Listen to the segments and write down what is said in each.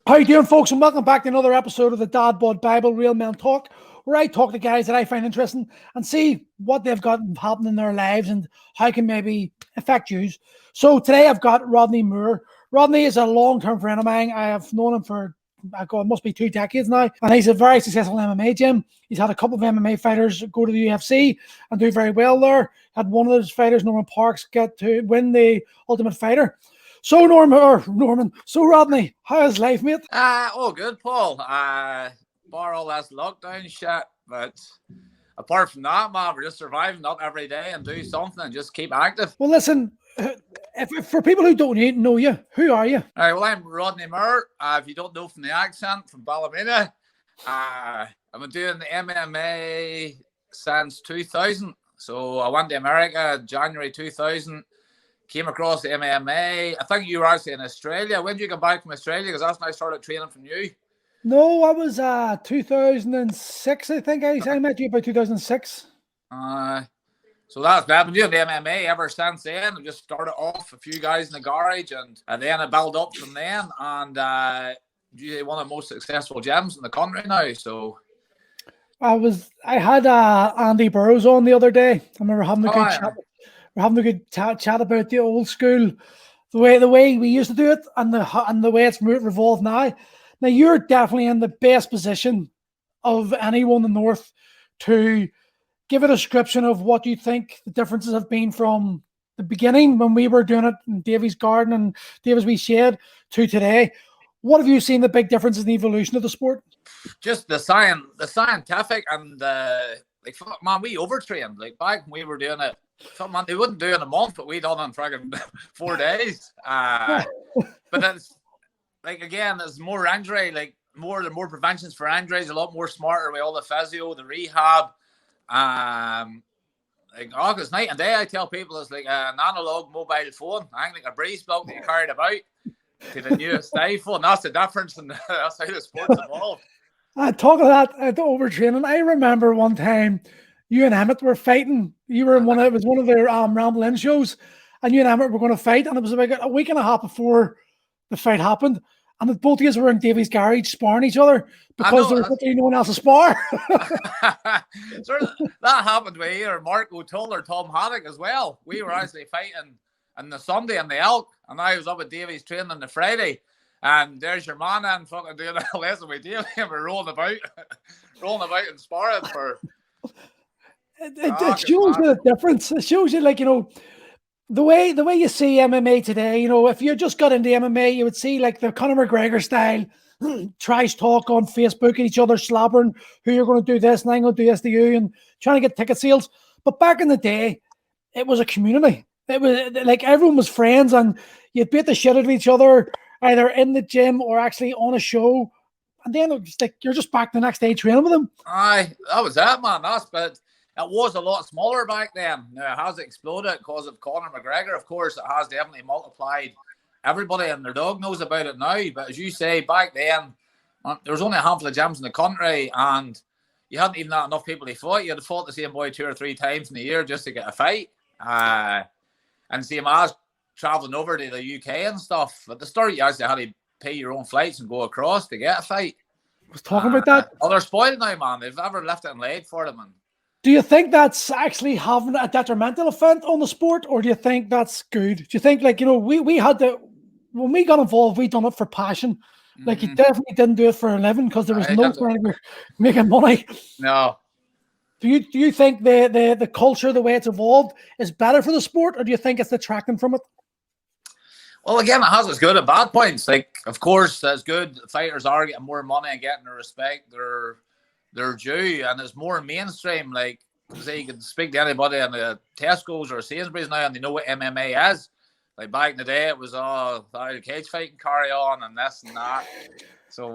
How you doing, folks? And welcome back to another episode of the DadBodBible Real Men Talk, where I talk to guys that I find interesting and see what they've got happening in their lives and how it can maybe affect you. So today I've got Rodney Moore. Rodney is a long-term friend of mine. I have known him for, it must be 2 decades now, and he's a very successful MMA gym. He's had a couple of MMA fighters go to the UFC and do very well there. Had one of those fighters, Norman Parks, get to win the Ultimate Fighter. So Norman, so Rodney, how's life, mate? All good, Paul. Bar all this lockdown shit, but apart from that, man, we're just surviving up every day and do something and just keep active. Well, listen, if for people who don't know you, who are you? All right, well, I'm Rodney Moore. If you don't know from the accent, from Ballymena. I've been doing the MMA since 2000. So I went to America January 2000. Came across the MMA. I think you were actually in Australia. When did you come back from Australia? Because that's when I started training from you. No, I was 2006, I think. I met you about 2006. So that's I've been doing the MMA ever since then. I just started off a few guys in the garage, and then I built up from then. And usually one of the most successful gyms in the country now. So I had Andy Burrows on the other day. I remember having a good chat. We're having a good chat about the old school, the way we used to do it, and the way it's revolved now. Now you're definitely in the best position of anyone in the North to give a description of what you think the differences have been from the beginning when we were doing it in Davy's Garden and Davy's Wee Shed to today. What have you seen the big differences in the evolution of the sport? Just the scientific, and like, man, we overtrained. Like back when we were doing it. Man, they wouldn't do it in a month, but we done it in friggin' 4 days. But that's like, again, there's more injury, like more preventions for injuries, a lot more smarter with all the physio, the rehab. Like August night and day, I tell people it's like an analog mobile phone. I think like a breeze block that you carried about to the newest iPhone. That's the difference, and that's how the sport's evolved. Talking of that, the overtraining, I remember one time you and Emmett were fighting. You were in one of their Ramble In shows, and you and Emmett were going to fight, and it was about a week and a half before the fight happened, and both of us were in Davy's garage sparring each other because there was literally no one else to spar. So that happened with either Mark O'Toole or Tom Haddock as well. We were actually fighting on the Sunday in the Elk, and I was up at Davy's training on the Friday. And there's your man and fucking doing a lesson with Davy, and we're rolling about and sparring for. It shows you the difference. It shows you, like, the way you see MMA today. If you just got into MMA, you would see like the Conor McGregor style trash talk on Facebook at each other, slobbering who you're going to do this and I'm going to do this to you, and trying to get ticket sales. But back in the day, it was a community. It was like everyone was friends, and you'd beat the shit out of each other either in the gym or actually on a show. And then it was like you're just back the next day training with them. Aye, that was that, man. But it was a lot smaller back then. Now, it has exploded because of Conor McGregor. Of course, it has definitely multiplied. Everybody and their dog knows about it now. But as you say, back then, there was only a handful of gyms in the country, and you hadn't even had enough people to fight. You had to fight the same boy 2 or 3 times in a year just to get a fight. And see him as traveling over to the UK and stuff. At the start, you actually had to pay your own flights and go across to get a fight. I was talking about that. Oh, they're spoiled now, man. They've ever left it and laid for them. Do you think that's actually having a detrimental effect on the sport, or do you think that's good? Do you think, like, we had to, when we got involved, we done it for passion. Like, you definitely didn't do it for a living because there was no point in making money. No. Do you think the culture, the way it's evolved, is better for the sport, or do you think it's detracting from it? Well, again, it has its good and bad points. Like, of course, it's good. Fighters are getting more money and getting the respect they're due, and it's more mainstream. Like, say, you can speak to anybody in the Tesco's or Sainsbury's now, and they know what MMA is. Like back in the day, it was all cage fighting, carry on, and this and that. So,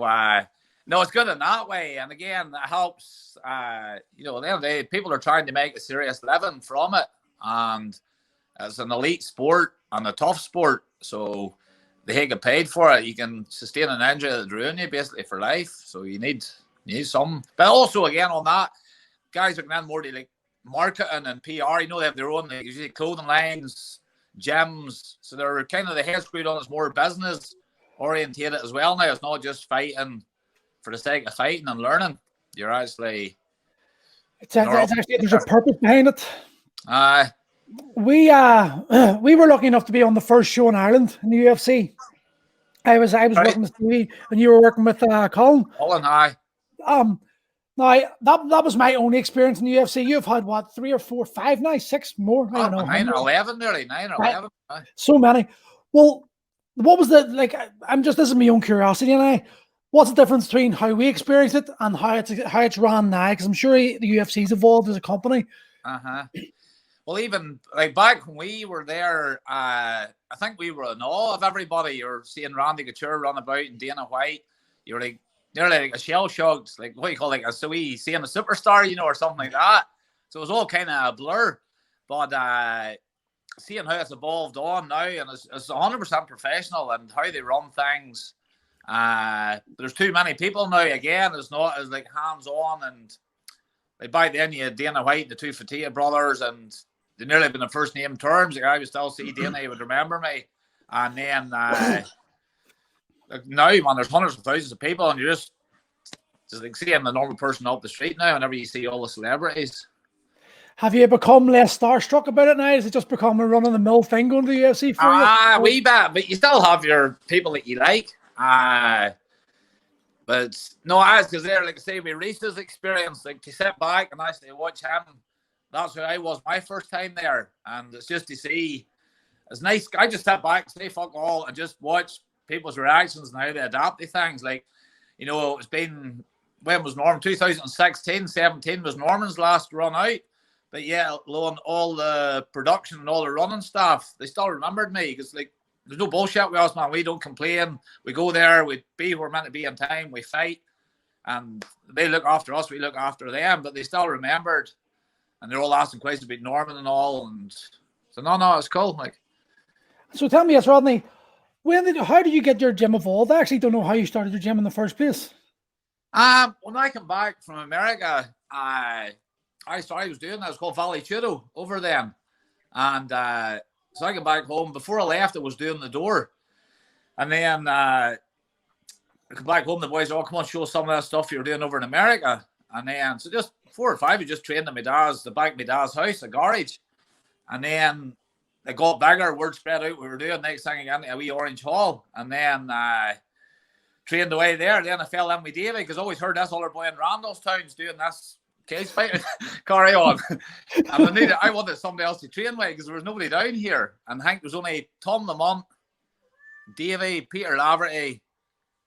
no, it's good in that way. And again, that helps. At the end of the day, people are trying to make a serious living from it, and it's an elite sport and a tough sport. So they get paid for it. You can sustain an injury that ruin you basically for life. So you need some. But also, again, on that, guys are going more to like marketing and PR. They have their own usually clothing lines, gyms. So they're kind of the head screwed on. It's more business orientated as well now. It's not just fighting for the sake of fighting and learning. You're actually... It's actually, there's a purpose behind it. We were lucky enough to be on the first show in Ireland in the UFC. I was working with Stevie, and you were working with Colin. Colin, aye. Now that was my only experience in the UFC. You've had what, 3 or 4, 5 now, 6 more? I don't know. 9 or 11, nearly 9 or 11. So many. Well, what was the like? This is my own curiosity, and what's the difference between how we experienced it and how it's run now? Because I'm sure the UFC's evolved as a company. Well, even like back when we were there, I think we were in awe of everybody. You're seeing Randy Couture run about and Dana White. You're like nearly like a shell shocked, like what do you call it, like seeing a superstar, or something like that. So it was all kind of a blur. But seeing how it's evolved on now, and it's 100% professional and how they run things. There's too many people now. Again, it's not as like hands on, and like back then you had Dana White and the two Fertitta brothers, and they nearly been in first name terms. Like I would still see Dana, he would remember me. And then like now, man, there's hundreds of thousands of people, and you're just like seeing the normal person up the street now. Whenever you see all the celebrities, have you become less starstruck about it now? Is it just become a run-of-the-mill thing going to the UFC for you? Wee bit, but you still have your people that you like. But no, because they're like I say, we Reese's experience, like to sit back and actually watch him. That's who I was my first time there, and it's just to see. It's nice. I just sat back, say fuck all, and just watch people's reactions and how they adapt to things. Like, it's been, when was Norman? 2016, 17 was Norman's last run out. But yeah, all the production and all the running stuff, they still remembered me because like there's no bullshit with us, man. We don't complain. We go there, we be where we're meant to be in time, we fight, and they look after us, we look after them. But they still remembered, and they're all asking questions about Norman and all. And so no, it's cool. Like, so tell me, Rodney, how did you get your gym evolved? I actually don't know how you started your gym in the first place. When I come back from America, I was doing that. It was called Valley Judo over then, and so I got back home. Before I left, I was doing the door, and then I come back home. The boys, come on, show some of that stuff you're doing over in America. And then so just 4 or 5, we just trained in the back of my dad's house, a garage, and then it got bigger. Word spread out. We were doing next thing again a wee orange hall, and then trained away there. Then I fell in with Davey because I always heard this other boy in Randallstown's doing this cage fighting. Carry on. And I wanted somebody else to train with because there was nobody down here. And I think there was only Tom Lamont, Davey, Peter Laverty.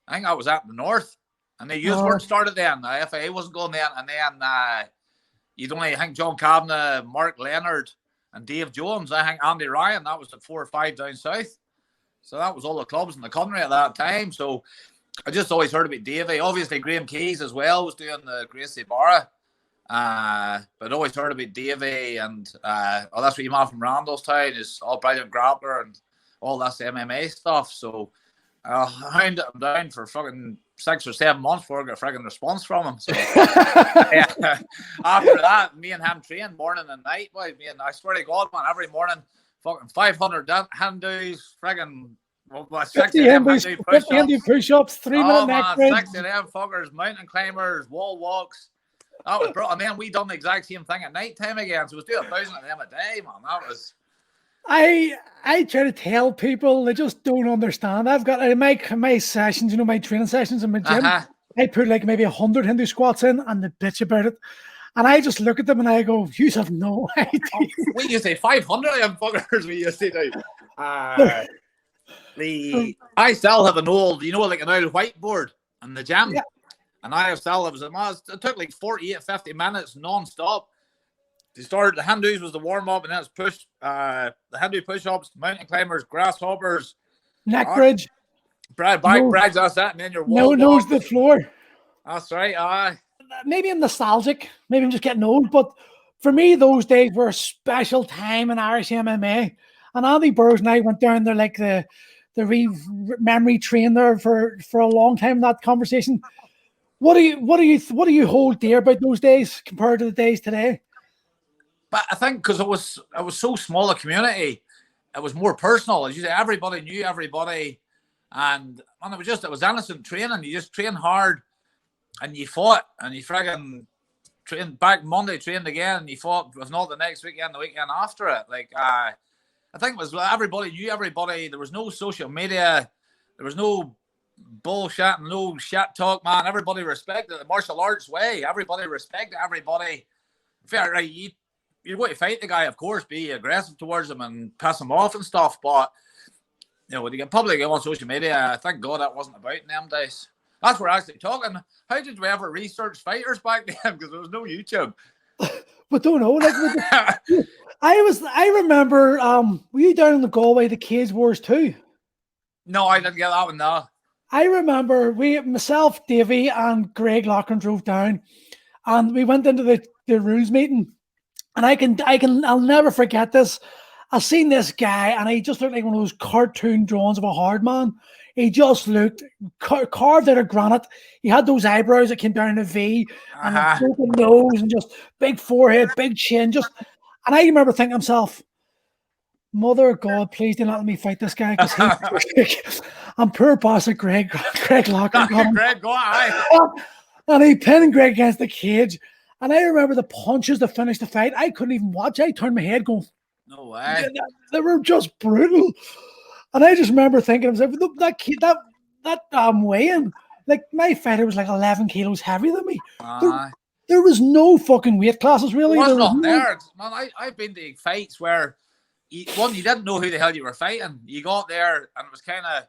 I think I was at the north. And the youth weren't started then. The FAA wasn't going then. And then you'd only, I think, John Kavanagh, Mark Leonard, and Dave Jones. I think Andy Ryan, that was the 4 or 5 down south. So that was all the clubs in the country at that time. So I just always heard about Davey. Obviously, Graham Keys as well was doing the Gracie Barra. But always heard about Davey, and that's what you man from Randallstown is all brilliant grappler and all that's MMA stuff. So I hounded him down for fucking 6 or 7 months before I got a friggin' response from him. So yeah, after that, me and him trained morning and night. Boy, I swear to God, man, every morning, fucking 500 hand-do's, friggin' 50 hand-do push-ups, 3-minute neck press. 6 of them fuckers, mountain climbers, wall walks. That was bro. And then we done the exact same thing at night time again. So it was doing 1,000 of them a day, man. That was. I try to tell people, they just don't understand. I've got my sessions, my training sessions in my gym. I put like maybe 100 Hindu squats in, and they bitch about it. And I just look at them and I go, "You have no idea." We used to say 500 of them fuckers. We used to do. I still have an old, like an old whiteboard in the gym. Yeah. And I still, it took like 48, 50 minutes non-stop. The hand-dos was the warm-up, and then it's push, the hand-do push-ups, mountain climbers, grasshoppers. Neck bridge. Bridge, that's that, and then your wall nose the floor. That's right, Maybe I'm nostalgic. Maybe I'm just getting old, but for me, those days were a special time in Irish MMA. And Andy Burrows and I went down there like the memory train there for a long time in that conversation. What do you hold dear about those days compared to the days today? But I think because it was so small a community, it was more personal. As you say, everybody knew everybody, And it was innocent training. You just train hard, and you fought, and you friggin' trained back Monday, trained again, and you fought. If not the next weekend, the weekend after it. I think it was everybody knew everybody. There was no social media. There was no bullshit and no shit talk, man. Everybody respected the martial arts way. Everybody respected everybody. Fair, right? You're going to fight the guy, of course, be aggressive towards him and piss him off and stuff. But when you get public on social media, thank God that wasn't about in them days. That's what we're actually talking. How did we ever research fighters back then? Because there was no YouTube. But don't know. I remember. Were you down in the Galway, the Cage Wars too? No, I didn't get that one. No. I remember myself, Davey, and Greg Loughlin drove down, and we went into the rules meeting, and I'll never forget this. I seen this guy, and he just looked like one of those cartoon drawings of a hard man. He just looked carved out of granite. He had those eyebrows that came down in a V, and a broken nose, and just big forehead, big chin. And I remember thinking to myself, Mother of God, please do not let me fight this guy, because I'm poor bastard Greg Loughlin. Greg, go on. And he pinned Greg against the cage. And I remember the punches that finished the fight. I couldn't even watch. I turned my head going, no way. They were just brutal. And I just remember thinking, that weigh-in, like my fighter was like 11 kilos heavier than me. There was no fucking weight classes, really. There was not there. Man, I've been to fights where you didn't know who the hell you were fighting. You got there and it was kind of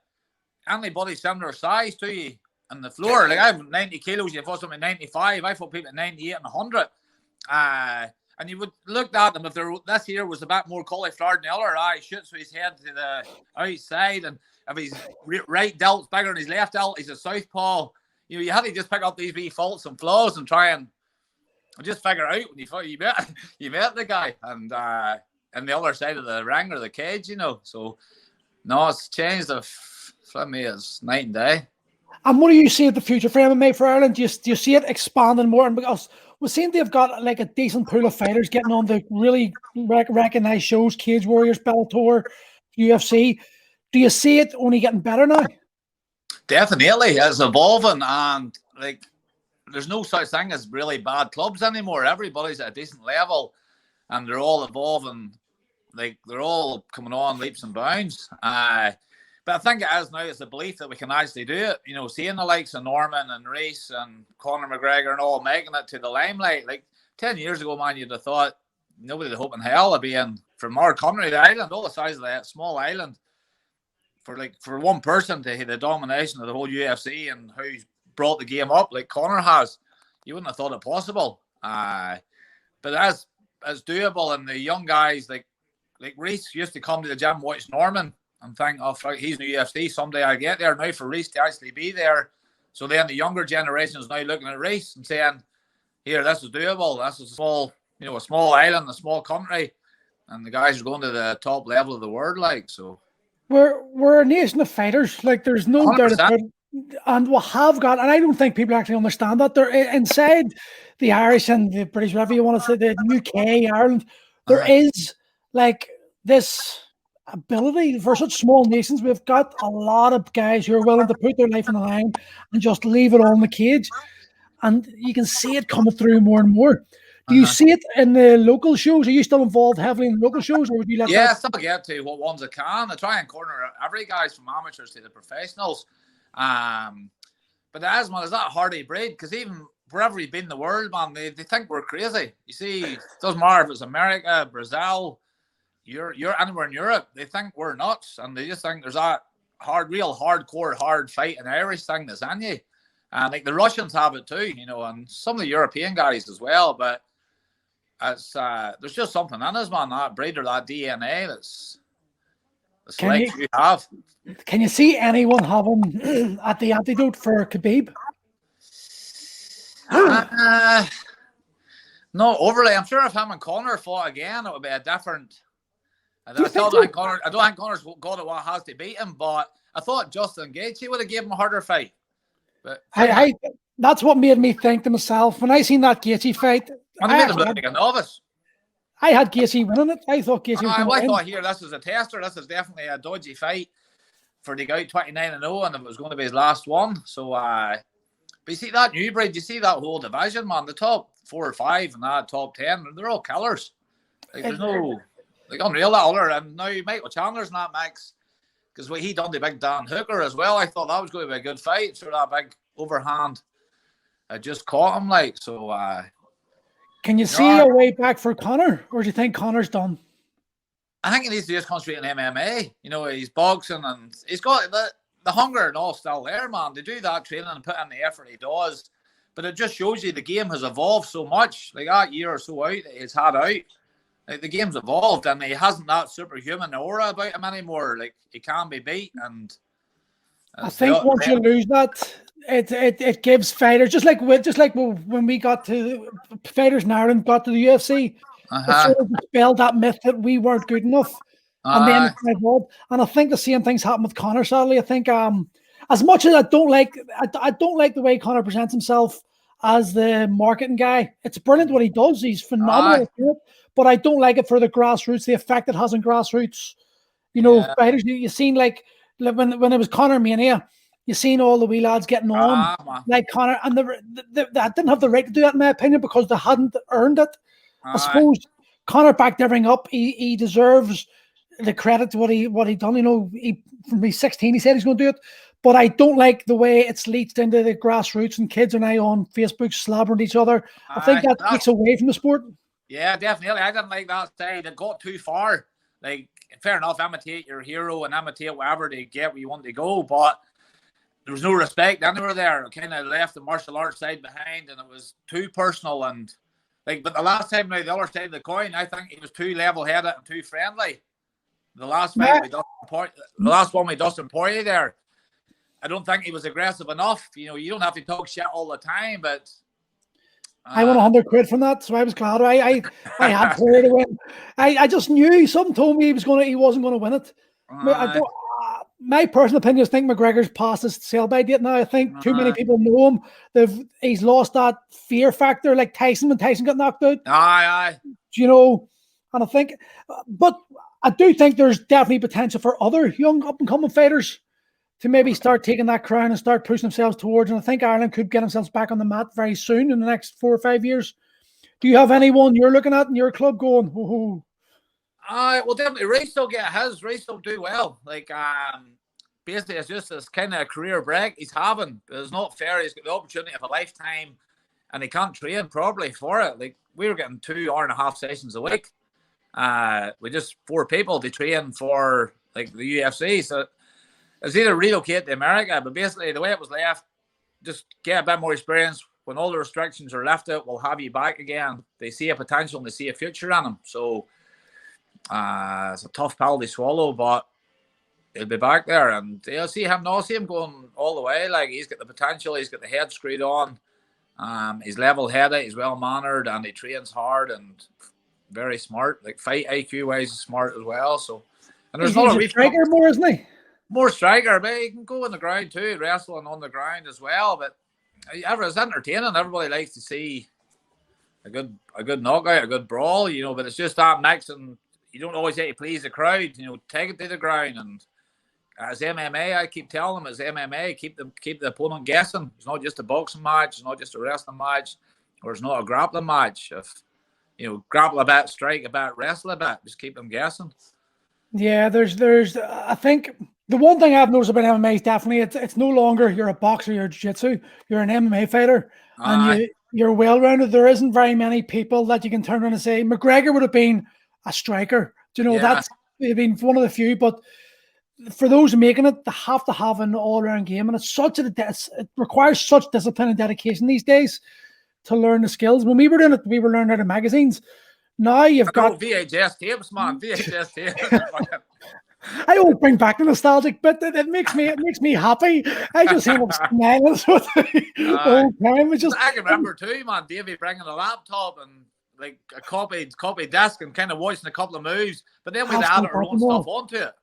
anybody similar size to you on the floor. Like I have 90 kilos, you fought something 95. I fought people at 98 and 100. And you would look at them if this here was a bit more cauliflower than the other. He shoots with his head to the outside, and if his right delt's bigger than his left delt, he's a southpaw. You had to just pick up these wee faults and flaws and try and just figure out when you met the guy and on the other side of the ring or the cage, So no, it's changed. For me, it's night and day. And what do you see at the future for MMA for Ireland? Do you see it expanding more? And because we seem to have got like a decent pool of fighters getting on the really recognized shows, Cage Warriors, Bellator, UFC. Do you see it only getting better now? Definitely, it's evolving, and like there's no such thing as really bad clubs anymore. Everybody's at a decent level, and they're all evolving. Like they're all coming on leaps and bounds. But I think it is now. It's a belief that we can actually do it. Seeing the likes of Norman and Reese and Conor McGregor and all making it to the limelight. Like 10 years ago, man, you'd have thought nobody would hope in hell to be in from our country, the island, all the size of that small island. For one person to hit the domination of the whole UFC and how he's brought the game up like Conor has, you wouldn't have thought it possible. But it's doable, and the young guys like Reese used to come to the gym, watch Norman, and think, oh, he's in the UFC. Someday I'll get there. Now for Reese to actually be there. So then the younger generation is now looking at Reese and saying, here, this is doable. This is a small island, a small country. And the guys are going to the top level of the world, so. We're a nation of fighters. Like, there's no 100%. doubt about it. And we have got, and I don't think people actually understand that. They're inside the Irish and the British, whatever you want to say, the UK, Ireland, there is like this ability for such small nations. We've got a lot of guys who are willing to put their life on the line and just leave it all in the cage, and you can see it coming through more and more. Do you see it in the local shows? Are you still involved heavily in the local shows, or would you let I still get to what ones I can. I try and corner every guys from amateurs to the professionals. But as man, it's that hardy breed, because even wherever you've been in the world, man, they think we're crazy. You see, it doesn't matter if it's America, Brazil, you're anywhere in Europe, they think we're nuts, and they just think there's that real hardcore, hard fight and Irish thing that's in you. And like the Russians have it too, and some of the European guys as well. But it's there's just something in us, man, that breed or that DNA that's like you have. Can you see anyone having at the antidote for Khabib? No, overly. I'm sure if him and Conor fought again, it would be a different. I don't think Conor's got it what has to beat him, but I thought Justin Gaethje would have given him a harder fight. But that's what made me think to myself when I seen that Gaethje fight. I made him look like a novice. I had Gaethje winning it. I thought Gaethje was going to win. I thought here, this is a tester. This is definitely a dodgy fight. for the guy 29-0, and it was going to be his last one. So, but you see that new breed, you see that whole division, man. The top 4 or 5 and that top 10, they're all killers. Like there's no, like unreal that other. And now Michael Chandler's not Max, because what he done the big Dan Hooker as well. I thought that was going to be a good fight. So that big overhand, I just caught him like so. Can you see a way back for Conor, or do you think Conor's done? I think he needs to just concentrate on MMA. You know, he's boxing and he's got the hunger and all still there, man. To do that training and put in the effort he does. But it just shows you the game has evolved so much. Like that year or so out that he's had out, like the game's evolved and he hasn't that superhuman aura about him anymore. Like he can be beat, and I think once you lose that, it gives fighters just like when we got to fighters in Ireland got to the UFC. It sort of dispelled that myth that we weren't good enough, and then it evolved. And I think the same things happen with Conor. Sadly, I think as much as I don't like the way Conor presents himself as the marketing guy. It's brilliant what he does. He's phenomenal. But I don't like it for the grassroots, the effect it has on grassroots. You know, fighters. You seen like when it was Conor Mania. You seen all the wee lads getting on like Conor, and they didn't have the right to do that in my opinion because they hadn't earned it. I suppose Conor backed everything up. He deserves the credit to what he done. You know, from he's 16, he said he's going to do it. But I don't like the way it's leached into the grassroots and kids are now on Facebook slabbering each other. I think that takes away from the sport. Yeah, definitely. I didn't like that side. It got too far. Like, fair enough, imitate your hero and imitate whatever to get where you want to go, but there was no respect anywhere there. Kind of left the martial arts side behind, and it was too personal. And like, but the last time, now the other side of the coin, I think he was too level-headed and too friendly. The last fight, the last one with Dustin Poirier there, I don't think he was aggressive enough. You know, you don't have to talk shit all the time, but I won £100 from that, so I was glad. I had Poirier to win. I just knew something told me he wasn't going to win it. My personal opinion is I think McGregor's past his sell-by date now. I think too many people know him. He's lost that fear factor, like Tyson when Tyson got knocked out. You know, and I think, but I do think there's definitely potential for other young up-and-coming fighters to maybe start taking that crown and start pushing themselves towards. And I think Ireland could get themselves back on the mat very soon in the next 4 or 5 years. Do you have anyone you're looking at in your club going, oh? Well, definitely Ray still get his. Ray still do well. Like, basically, it's just this kind of career break he's having. It's not fair. He's got the opportunity of a lifetime, and he can't train properly for it. Like, we were getting 2.5-hour sessions a week. With just 4 people to train for like the UFC. So it's either relocate to America, but basically the way it was left, just get a bit more experience. When all the restrictions are lifted, we'll have you back again. They see a potential and they see a future in him. So it's a tough pill to swallow, but he'll be back there, and they'll see him. I'll see him going all the way. Like, he's got the potential. He's got the head screwed on. He's level-headed. He's well-mannered, and he trains hard and very smart. Like, fight IQ wise is smart as well. So, and there's not a striker more, isn't he? More striker, but he can go on the ground too, wrestling on the ground as well. But it's entertaining. Everybody likes to see a good knockout, a good brawl, you know. But it's just that mix, and you don't always have to please the crowd. You know, take it to the ground. And as MMA, I keep telling them, as MMA, keep the opponent guessing. It's not just a boxing match. It's not just a wrestling match, or it's not a grappling match. If you know, grapple a bit, strike a bit, wrestle a bit, just keep them guessing. Yeah, there's I think the one thing I've noticed about MMA is definitely it's no longer you're a boxer, you're a jiu-jitsu, you're an MMA fighter, and you're well-rounded. There isn't very many people that you can turn around and say McGregor would have been a striker. Do you know, that's been one of the few, but for those making it, they have to have an all-round game, and it requires such discipline and dedication these days to learn the skills. When we were doing it, we were learning out of magazines. Now you've got VHS tapes, man. VHS tapes. I always bring back the nostalgic bit. It makes me happy. I just see them smiling all the time. It's just, I can remember too, man. Davey bringing a laptop and like a copy desk and kind of watching a couple of moves, but then we added our own stuff onto it.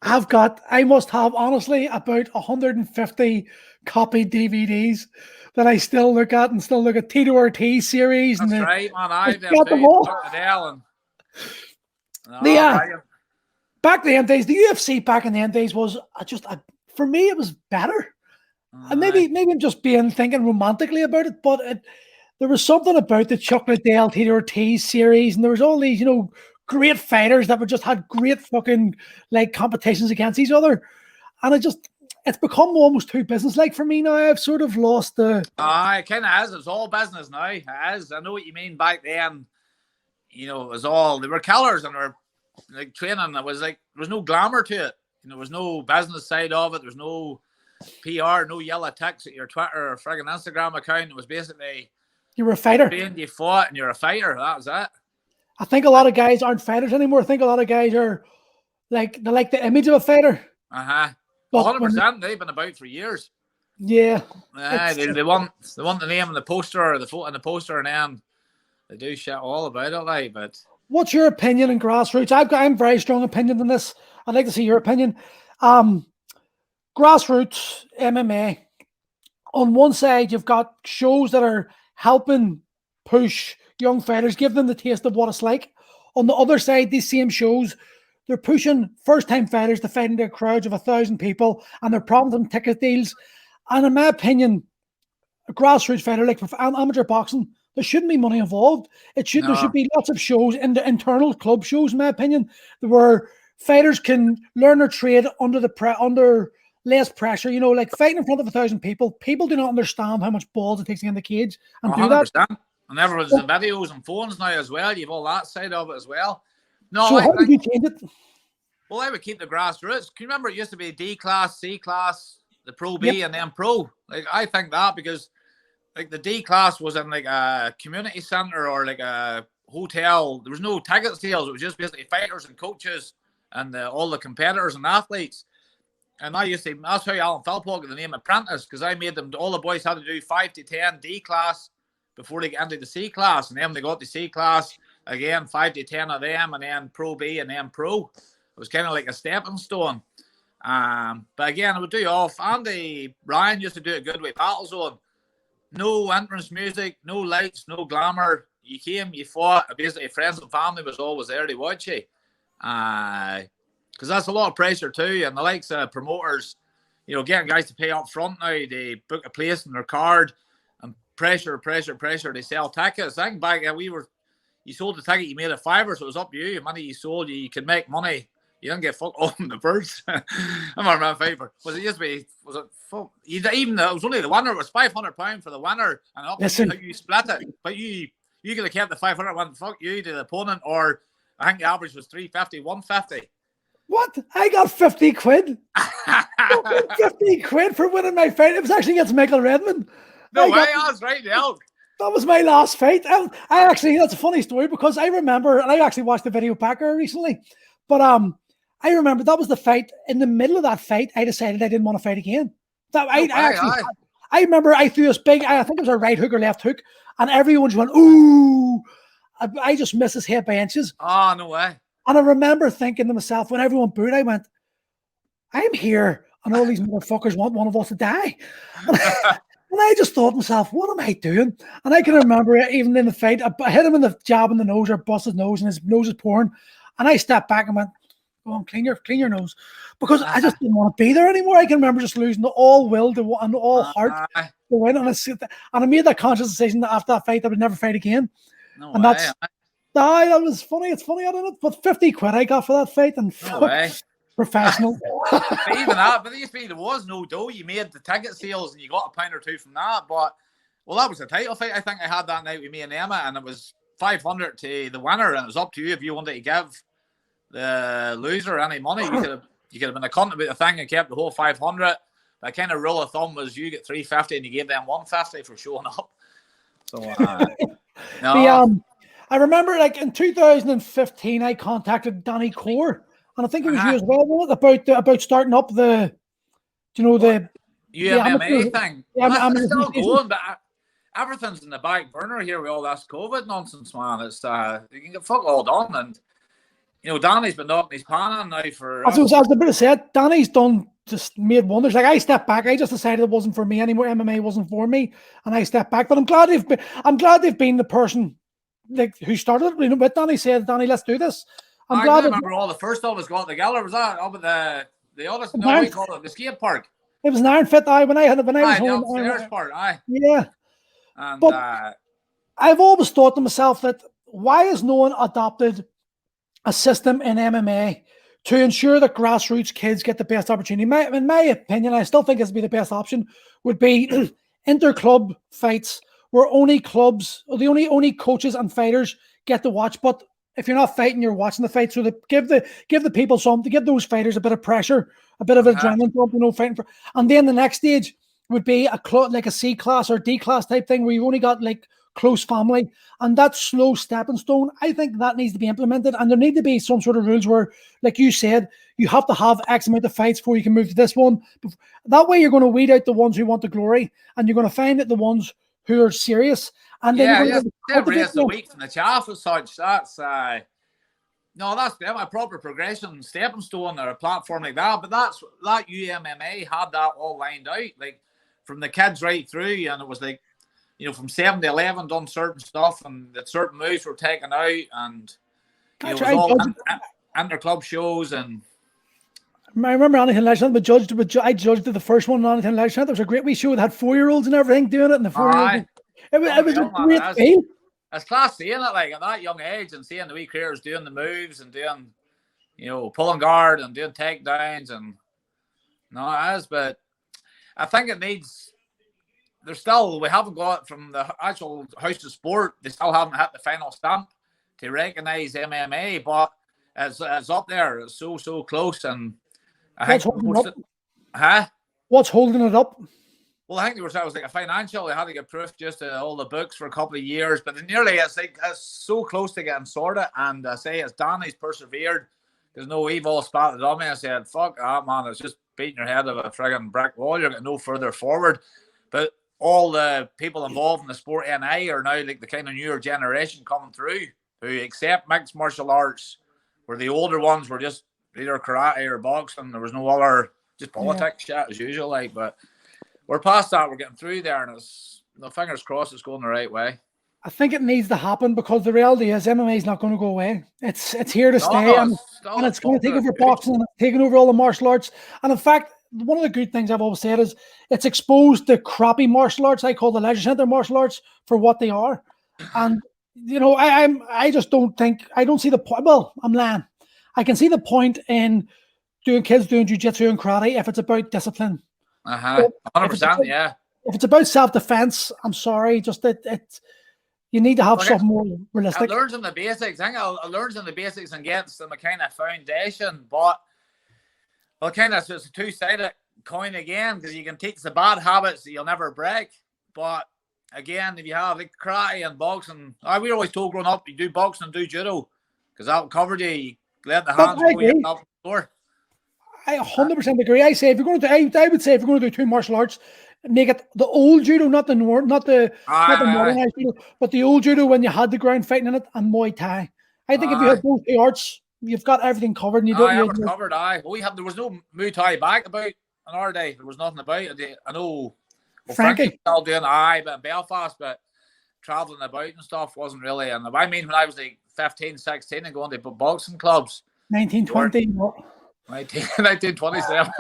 I must have honestly about 150 copied DVDs that I still look at Tito Ortiz series. That's and right, man. I've got them all. back in the end days, the UFC back in the end days was for me, it was better. And maybe I'm just thinking romantically about it, but there was something about the Chocolate Dale Tito Ortiz series, and there was all these, great fighters that just had great fucking competitions against each other. And it's become almost too business-like for me now. I've sort of lost the... It kind of is. It's all business now. It is. I know what you mean. Back then, it was all... They were killers and they were training. It was there was no glamour to it. There was no business side of it. There was no PR, no yellow ticks at your Twitter or friggin' Instagram account. It was basically... You were a fighter. You fought and you're a fighter. That was it. I think a lot of guys aren't fighters anymore. I think a lot of guys are they like the image of a fighter. 100%. They've been about for years. Yeah. They want the name on the poster or the photo on the poster, and then they do shit all about it. But what's your opinion on grassroots? I'm very strong opinion on this. I'd like to see your opinion. Grassroots MMA. On one side, you've got shows that are helping push young fighters, give them the taste of what it's like. On the other side, these same shows, they're pushing first-time fighters to fight into crowds of 1,000 people, and they're promising ticket deals. And in my opinion, a grassroots fighter, like for amateur boxing, there shouldn't be money involved. There should be lots of shows, internal club shows, in my opinion, where fighters can learn their trade under less pressure. Like fighting in front of 1,000 people. People do not understand how much balls it takes to get in the cage and 100%. do that. And everyone's in videos and phones now as well. You've all that side of it as well. No, so how did you change it? Well, I would keep the grassroots. Can you remember it used to be D class, C class, the Pro B, and then Pro? I think that because the D class was in a community center or a hotel. There was no ticket sales. It was just basically fighters and coaches and all the competitors and athletes. And that's how Alan Philpott got the name Apprentice, because I made them, all the boys had to do 5 to 10 D class before they get into the C class. And then they got the C class, again, 5 to 10 of them, and then Pro B and then Pro. It was kind of like a stepping stone. But again, I would do off. Andy Ryan used to do it good with Battle Zone. No entrance music, no lights, no glamour. You came, you fought. Basically, friends and family was always there to watch you. Because that's a lot of pressure too. And the likes of promoters, getting guys to pay up front now, they book a place in their card. Pressure. They sell tickets. I think back then you sold the ticket, you made a $5, so it was up to you. The money you sold, you could make money. You didn't get fucked on the birds. I'm not my favourite. Was it it was only the winner. It was £500 for the winner, and up to you split it. But you could have kept the 500 one. Fuck you to the opponent, or I think the average was 350, 150. What? I got 50 quid. 50 quid for winning my fight. It was actually against Michael Redmond. No way, I was right now. That was my last fight. That's a funny story because I remember, and I actually watched the video back recently, but I remember that was the fight. In the middle of that fight, I decided I didn't want to fight again. I remember I threw this big, I think it was a right hook or left hook, and everyone just went, ooh. I just missed his head by inches. Oh, no way. And I remember thinking to myself, when everyone booed, I went, I'm here, and all these motherfuckers want one of us to die. And I just thought to myself, what am I doing? And I can remember even in the fight, I hit him in the jab in the nose or bust his nose, and his nose is pouring. And I stepped back and went, go on, clean your nose. Because I just didn't want to be there anymore. I can remember just losing all will and all heart to win. And I made that conscious decision that after that fight, I would never fight again. No and way. That was funny. It's funny, I don't know. But 50 quid I got for that fight. And no way. Professional. But even that, but there was no dough. You made the ticket sales and you got £1 or £2 from that. But that was a title fight. I think I had that night with me and Emma, and it was 500 to the winner, and it was up to you if you wanted to give the loser any money. You could have been a cunt about the thing and kept the whole 500. That kind of rule of thumb was you get 350 and you gave them 150 for showing up. So no. I remember in 2015 I contacted Danny Core. And I think it was you as well, about starting up the MMA thing. Yeah, it's still going, but everything's in the back burner here with all this COVID nonsense, man. It's you can get fuck all done, and Danny's been knocking his pan on now for. As I was about to say, Danny's just made wonders. I stepped back. I just decided it wasn't for me anymore. MMA wasn't for me, and I stepped back. But I'm glad they've been the person who started it. But Danny said, "Danny, let's do this." I'm I glad do that remember all the first of us got together. Was that up at the other, no, Iron, we call it the skate park? it was an Iron Fit. When I was Aye, the home. upstairs part. Aye, Yeah, and but I've always thought to myself that why has no one adopted a system in MMA to ensure that grassroots kids get the best opportunity? In my opinion, I still think this would be the best option, would be inter-club fights where only clubs, or the only coaches and fighters get to watch. But if you're not fighting, you're watching the fight. So to give the people something, to give those fighters a bit of pressure, a bit of adrenaline pump, fighting for. And then the next stage would be a like a C class or D class type thing where you've only got like close family, and that slow stepping stone, I think that needs to be implemented. And there need to be some sort of rules where, like you said, you have to have X amount of fights before you can move to this one. That way you're going to weed out the ones who want the glory, and you're going to find that the ones who are serious. And then you're going to raise the weight from the chaff as such. That's no, that's a proper progression, stepping stone, or a platform like that. But that UMMA had that all lined out, like from the kids right through, and it was like, from 7 to 11, done certain stuff, and that certain moves were taken out, and it was all inter-club shows. And I remember Anything Legend, I judged the first one on Anything Legend. It was a great wee show that had 4-year-olds and everything doing it, and the 4-year-olds. It was a great thing. It's class seeing it like at that young age and seeing the wee careers doing the moves and doing, pulling guard and doing takedowns, and no, it is. But I think it needs. We haven't got from the actual House of Sport. They still haven't hit the final stamp to recognise MMA, but it's up there. It's so close, and I think What's holding it up? Well, I think it was like a financial. They had to get proof just to all the books for a couple of years, but it's so close to getting sorted. And I say, as Danny's persevered, there's no evil spotted on me. I said, "Fuck that, man! It's just beating your head of a frigging brick wall. You're getting no further forward." But all the people involved in the sport NA are now like the kind of newer generation coming through who accept mixed martial arts, where the older ones were just either karate or boxing. There was no other, just politics shit as usual. But we're past that. We're getting through there, and fingers crossed it's going the right way. I think it needs to happen because the reality is MMA is not going to go away. It's here to stay, and it's going to take over boxing, and it's taking over all the martial arts. And in fact, one of the good things I've always said is it's exposed the crappy martial arts I call the leisure center martial arts for what they are. And I just don't see the point. Well, I'm lying. I can see the point in kids doing jiu-jitsu and karate if it's about discipline. 100%. Yeah. If it's about self-defense, I'm sorry, just that you need to have something more realistic. I learned them the basics. I think I learned them the basics and gets them a kind of foundation, but kind of it's a two-sided coin again, because you can teach the bad habits that you'll never break. But again, if you have like karate and boxing, we were always told growing up, you do boxing and do judo, because that'll cover you. You let the hands go up the floor. I 100% agree. I say if you're going to, I would say if you're going to do two martial arts, make it the old judo, not the modernized judo, but the old judo when you had the ground fighting in it, and Muay Thai. I think if you have both the arts, you've got everything covered. And you don't need covered. There was no Muay Thai back about in our day. There was nothing about it. I know. Frankie still doing but in Belfast, but traveling about and stuff wasn't really. And I mean, when I was like 15, 16 and going to boxing clubs, 1920. 1927.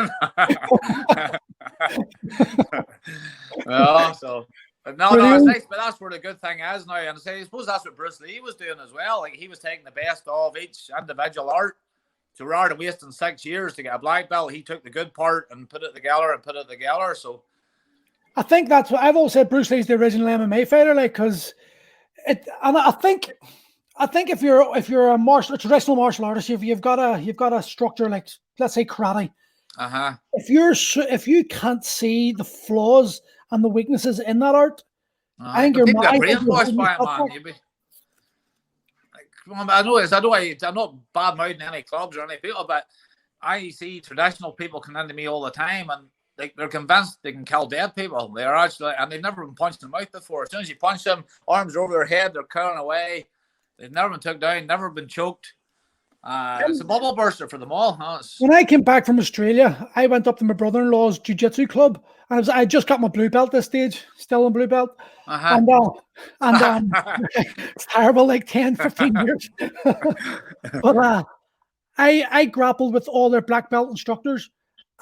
But it's nice. But that's where the good thing is now. And I suppose that's what Bruce Lee was doing as well. Like, he was taking the best of each individual art. So rather than wasting 6 years to get a black belt, he took the good part and put it together. So I think that's what I've always said. Bruce Lee's the original MMA fighter, because it. And I think if you're a traditional martial artist, you've got a structure like, let's say, karate. If you can't see the flaws and the weaknesses in that art, I think you're brainwashed by it, man. I know I'm not bad mouthing any clubs or any people, but I see traditional people come into me all the time, and they're convinced they can kill dead people. They're actually, and they've never been punched in the mouth before. As soon as you punch them, arms are over their head, they're curling away. They've never been took down, never been choked. It's a bubble burster for them all. When I came back from Australia, I went up to my brother-in-law's jiu-jitsu club, and I just got my blue belt this stage, still in blue belt. And it's terrible, like 10, 15 years. But I grappled with all their black belt instructors,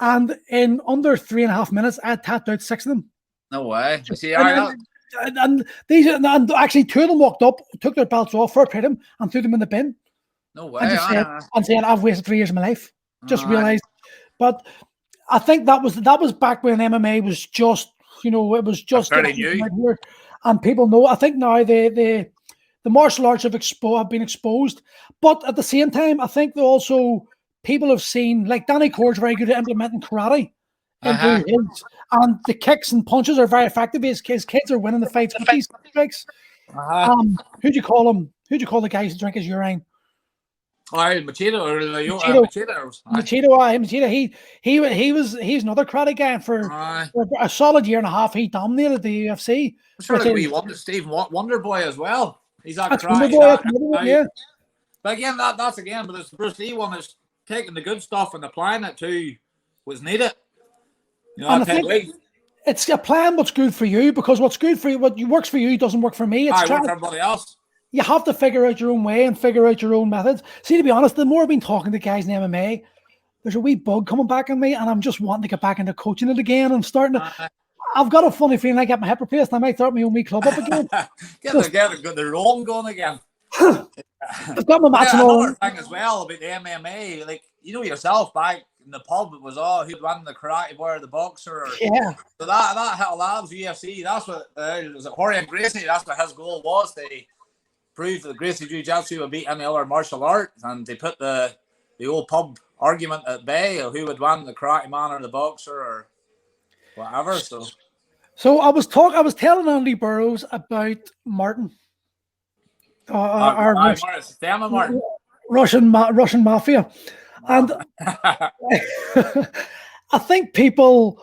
and in under 3.5 minutes, I had tapped out 6 of them. No way. See, and actually 2 of them walked up, took their belts off, fair play them, and threw them in the bin. No way. And said, I've wasted 3 years of my life. Just realized. But I think that was back when MMA was just, it was just very new. Here, and people know. I think now the martial arts have been exposed, but at the same time, I think people have seen, like Danny Cord's very good at implementing karate into his, and the kicks and punches are very effective. His kids are winning the fights with these strikes. Who'd you call him? Who'd you call the guys who drink his urine? Machado. He's another karate guy, and for a solid year and a half, he dominated the UFC. Steve Wonder Boy as well. He's that karate. Yeah. But again, that's but this Bruce Lee one is taking the good stuff and applying it to what's needed. And I think it's applying what's good for you, because what's good for you, what works for you, doesn't work for me. It's work for everybody else. You have to figure out your own way and figure out your own methods. See, to be honest, the more I've been talking to guys in MMA, there's a wee bug coming back on me, and I'm just wanting to get back into coaching it again. I'm starting to. I've got a funny feeling I get my hip replaced, and I might start my own wee club up again. get the wrong going again. I've got my match on. Another thing as well about the MMA, like yourself, back in the pub, it was who'd won the karate boy or the boxer. Yeah. So that allows UFC. That's what was it Jorge and Gracie. That's what his goal was. They proved that Gracie Jiu-Jitsu would beat any other martial art, and they put the old pub argument at bay of who would win, the karate man or the boxer or whatever. So I was telling Andy Burrows about Martin, our Martin. Russian mafia, and I think people,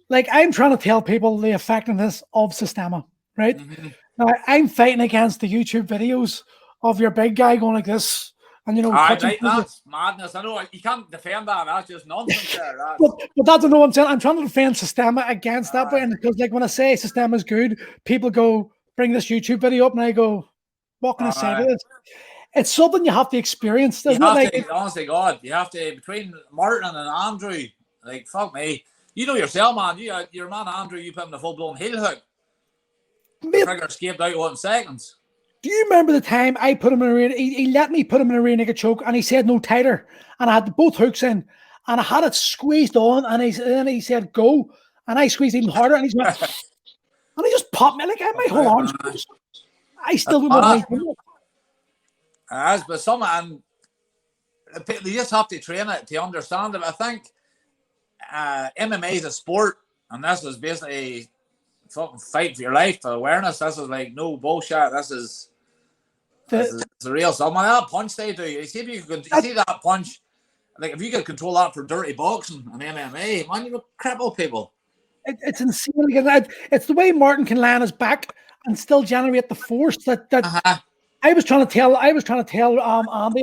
like, I'm trying to tell people the effectiveness of Systema, right? Mm-hmm. Now, I'm fighting against the YouTube videos of your big guy going like this, and that's madness. I know you can't defend that. That's just nonsense there. But that's what I'm saying. I'm trying to defend Systema against that, because like when I say Systema is good, people go bring this YouTube video up, and I go, what can I say to this? It's something you have to experience. Honestly, God, you have to, between Martin and Andrew, like, fuck me. You know yourself, man. Your man Andrew, you put him in a full-blown heel hook. Trigger escaped out 1 second. Do you remember the time I put him in a rear? He let me put him in a rear naked choke, and he said no tighter, and I had both hooks in, and I had it squeezed on, and he said go, and I squeezed even harder, and and he just popped me like I had my whole arms. I still don't know how he did it. But someone, they just have to train it to understand it. I think MMA is a sport, and this is basically fucking fight for your life, for awareness. This is like no bullshit. This is the real someone. That punch they do. You see if you see that punch. Like if you could control that for dirty boxing and MMA, man, you would cripple people. It's insane. It's the way Martin can lay on his back and still generate the force that. I was trying to tell Andy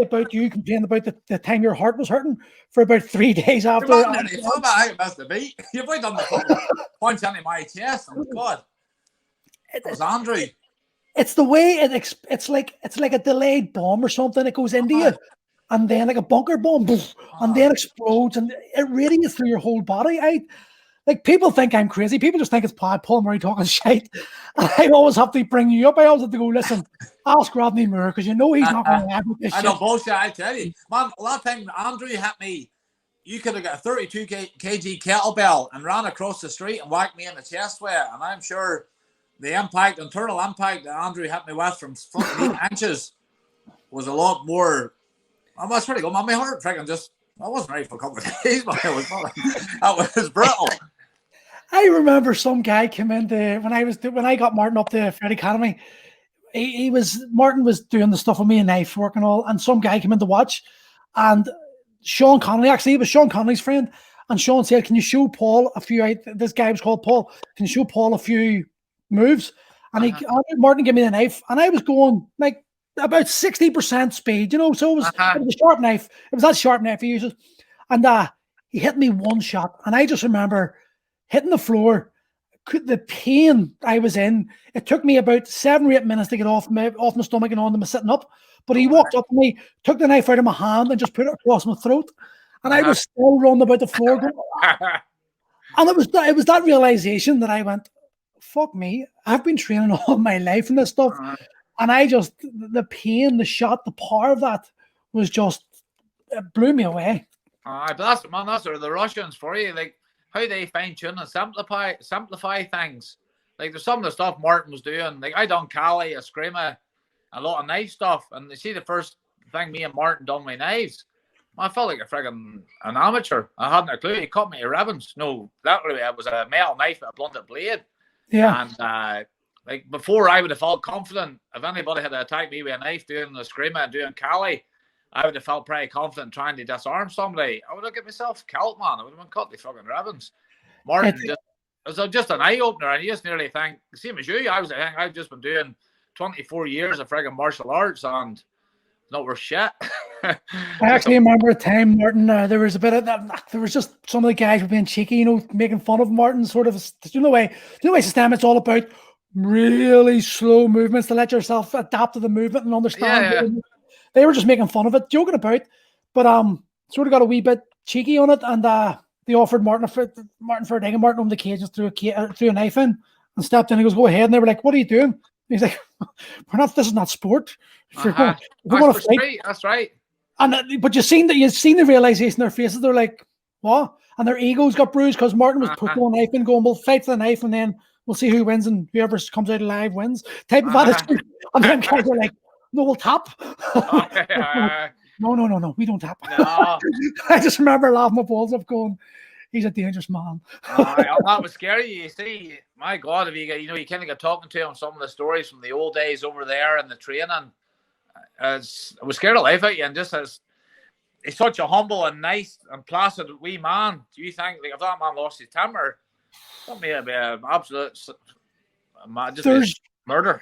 about you complaining about the time your heart was hurting for about 3 days after. You might have done the punch into my chest. Oh God, it was Andrew. It's the way it's like a delayed bomb or something. It goes into you, and then like a bunker bomb, and then explodes, and it radiates through your whole body. Like, people think I'm crazy. People just think it's Paul Murray talking shit. And I always have to bring you up. I always have to go, listen, ask Rodney Moore, because you know he's not going to laugh at this shit. I know bullshit, I tell you. Man, a lot of time Andrew hit me. You could have got a 32 kg kettlebell and ran across the street and whacked me in the chest with it. And I'm sure the internal impact that Andrew hit me with from fucking 8 inches was a lot more. I was pretty good, man. My heart freaking I wasn't ready for a couple of days, but that was brutal. I remember some guy came in when I got Martin up to Fred Academy. Martin was doing the stuff with me and knife work and all, and some guy came in to watch, and Sean Connolly, actually, it was Sean Connolly's friend, and Sean said, "Can you show Paul a few?" This guy was called Paul. "Can you show Paul a few moves?" And Martin gave me the knife, and I was going like about 60% speed, so it was a sharp knife. It was that sharp knife he uses, and he hit me one shot, and I just remember hitting the floor. The pain I was in, it took me about 7 or 8 minutes to get off my stomach and on to my sitting up. But he walked up to me, took the knife out of my hand and just put it across my throat. And I was still rolling about the floor going, and it was that realization that I went, fuck me, I've been training all my life in this stuff. And I just, the pain, the shot, the power of that was just, it blew me away. But that's the Russians for you. Like, how they fine tune and simplify things. Like, there's some of the stuff Martin was doing. Like, I done Cali, a screamer, a lot of knife stuff. And you see the first thing me and Martin done with knives, I felt like an amateur. I hadn't a clue. He cut me to ribbons. No, literally, it was a metal knife with a blunted blade. Yeah. And like, before, I would have felt confident. If anybody had attacked me with a knife doing the screamer and doing Cali, I would have felt pretty confident trying to disarm somebody. I would have got myself killed, man. I would have been cut the fucking ribbons. Martin, it was just an eye opener, and you just nearly think, same as you, I've just been doing 24 years of friggin' martial arts, and it's not worth shit. I actually remember a time, Martin, there was a bit of that. There was just some of the guys were being cheeky, you know, making fun of Martin, sort of. You know the way system, it's all about really slow movements to let yourself adapt to the movement and understand. Yeah. They were just making fun of it, joking about, but sort of got a wee bit cheeky on it, and they offered Martin for a dig, and Martin opened the cage and threw a knife in and stepped in. He goes, "Go ahead," and they were like, "What are you doing?" And he's like, This is not sport. If you're going to fight, that's right." And but you've seen the realization in their faces. They're like, "What?" And their egos got bruised because Martin was putting a knife in, going, "We'll fight for the knife, and then we'll see who wins, and whoever comes out alive wins." Type of attitude. And then guys are like, "No, we'll tap." No, we don't tap. No. I just remember laughing my balls off, going, "He's a dangerous man." That was scary. You see, my God, if you kind of get talking to him, some of the stories from the old days over there and the training, I was scared of life out you. And just as he's such a humble and nice and placid wee man, do you think, like, if that man lost his temper, that may be an absolute murder?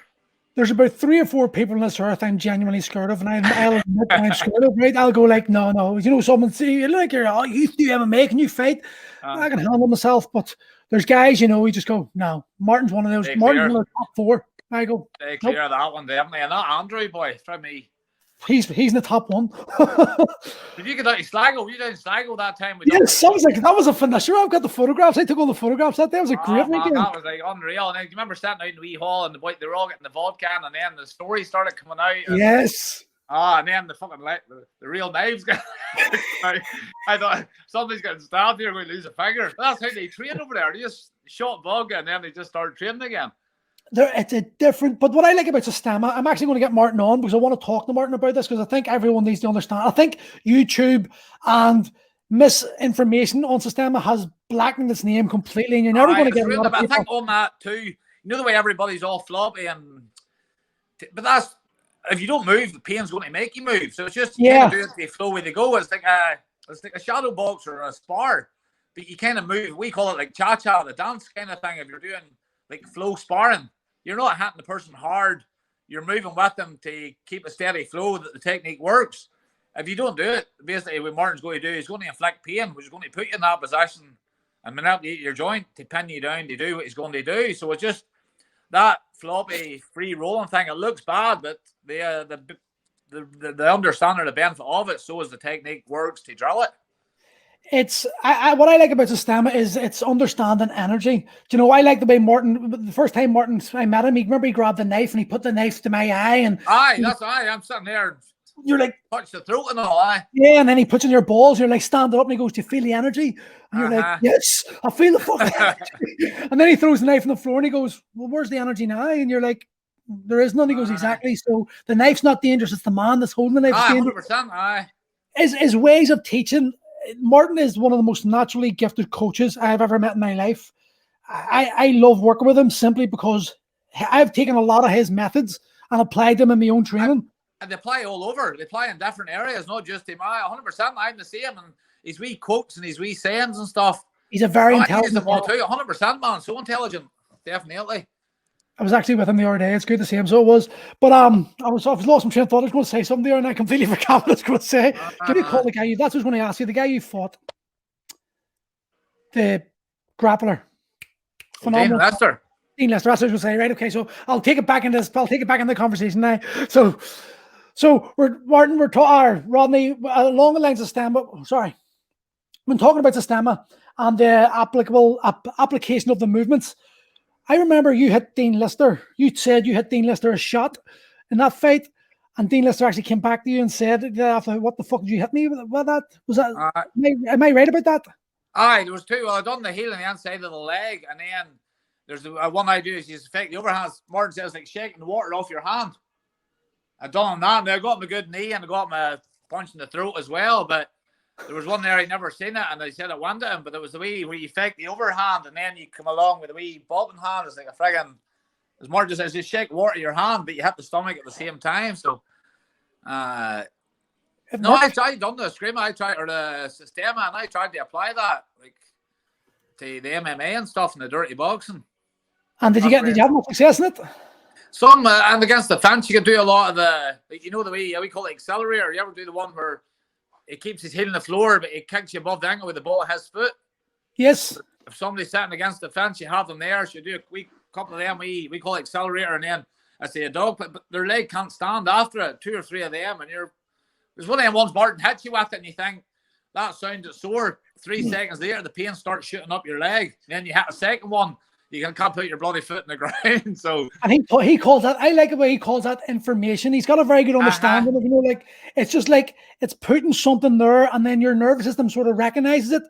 There's about 3 or 4 people on this earth I'm genuinely scared of, and I'll admit I'm scared of. Right? I'll go like, no. You know, someone say, like, you do MMA, can you fight? I can handle myself, but there's guys, you know, we just go, no. Martin's one of those. Martin's one of the top 4. I go, they clear that one, definitely. And that Andrew boy, from me. He's in the top 1. Did you get out of Sligo? You did Sligo that time? Yes, that was a finisher. I've got the photographs. I took all the photographs. That was a great weekend. That was like unreal. And I remember sitting out in the wee hall, and they were all getting the vodka, and then the story started coming out. Yes. And then the fucking the real knives got. I thought somebody's getting stabbed here. We're going to lose a finger. That's how they train over there. They just shot vodka, and then they just started training again. It's a different, but what I like about Systema, I'm actually going to get Martin on because I want to talk to Martin about this, because I think everyone needs to understand. I think YouTube and misinformation on Systema has blackened its name completely, and you're never going to get a lot of people. I think on that too, you know, the way everybody's all floppy, but that's, if you don't move, the pain's going to make you move. So it's just kind of do it, they flow where they go. It's like a shadow box or a spar, but you kind of move. We call it like cha-cha, the dance kind of thing. If you're doing like flow sparring, you're not hitting the person hard. You're moving with them to keep a steady flow that the technique works. If you don't do it, basically what Martin's going to do is going to inflict pain, which is going to put you in that position and manipulate your joint to pin you down to do what he's going to do. So it's just that floppy, free rolling thing. It looks bad, but the understanding the benefit of it, so as the technique works to drill it. It's what I like about Systema is it's understanding energy. Do you know, I like the way Martin, the first time I met him, he grabbed the knife and he put the knife to my eye, and I'm sitting there. You're like, touch the throat and all. Yeah, and then he puts in your balls. You're like, stand up, and he goes, "Do you feel the energy?" And you're like, "Yes, I feel the fucking energy." And then he throws the knife on the floor and he goes, "Well, where's the energy now?" And you're like, "There is none." He goes, "Exactly. So the knife's not dangerous. It's the man that's holding the knife." 100%. His ways of teaching. Martin is one of the most naturally gifted coaches I've ever met in my life. I love working with him simply because I've taken a lot of his methods and applied them in my own training. And they apply all over. They apply in different areas, not just him. 100%. I'm the same. And his wee quotes and his wee sayings and stuff. He's a very intelligent man too. 100%, man. So intelligent. Definitely. I was actually with him the other day. It's good to see him. So it was. But I was lost my train of thought. I was going to say something there, and I completely forgot what I was going to say. Give me a call the guy. That's what I was going to ask you. The guy you fought, the grappler, phenomenal. Dean Lester. That's what I was going to say. Right. Okay. So I'll take it back in this. I'll take it back in the conversation now. So So we're talking, Rodney, along the lines of stamina. Sorry, when talking about the stamina and the application of the movements, I remember you hit Dean Lister. You said you hit Dean Lister a shot in that fight, and Dean Lister actually came back to you and said, "What the fuck did you hit me with that? Was that? Am I right about that?" Aye, there was two. Well, I done the heel on the inside of the leg, and then there's the one I do is you fake the overhand. Martin says like shaking the water off your hand. I done that, and I got him a good knee, and I got him a punch in the throat as well. But there was one there I never seen it, and I said it went to him. But it was the way where you fake the overhand, and then you come along with a wee bobbing hand. It's like a friggin', as Martin says, just shake water in your hand, but you hit the stomach at the same time. So, no, I tried done the scream. I tried or the Systema, and I tried to apply that like to the MMA and stuff in the dirty boxing. And did you have much success in it? Some and against the fence, you can do a lot of the, like, you know, the way we call it accelerator. You ever do the one where it keeps his heel on the floor, but it kicks you above the ankle with the ball of his foot? Yes. If somebody's sitting against the fence, you have them there. So you do a couple of them. We call it accelerator, and then I say a dog, but their leg can't stand after it. 2 or 3 of them, and there's one of them ones Martin hits you with it, and you think that sounded sore. 3 seconds later, the pain starts shooting up your leg. Then you hit a second one. You can't put your bloody foot in the ground. So, and he calls that. I like the way he calls that information. He's got a very good understanding of, you know, like it's just like it's putting something there, and then your nervous system sort of recognizes it,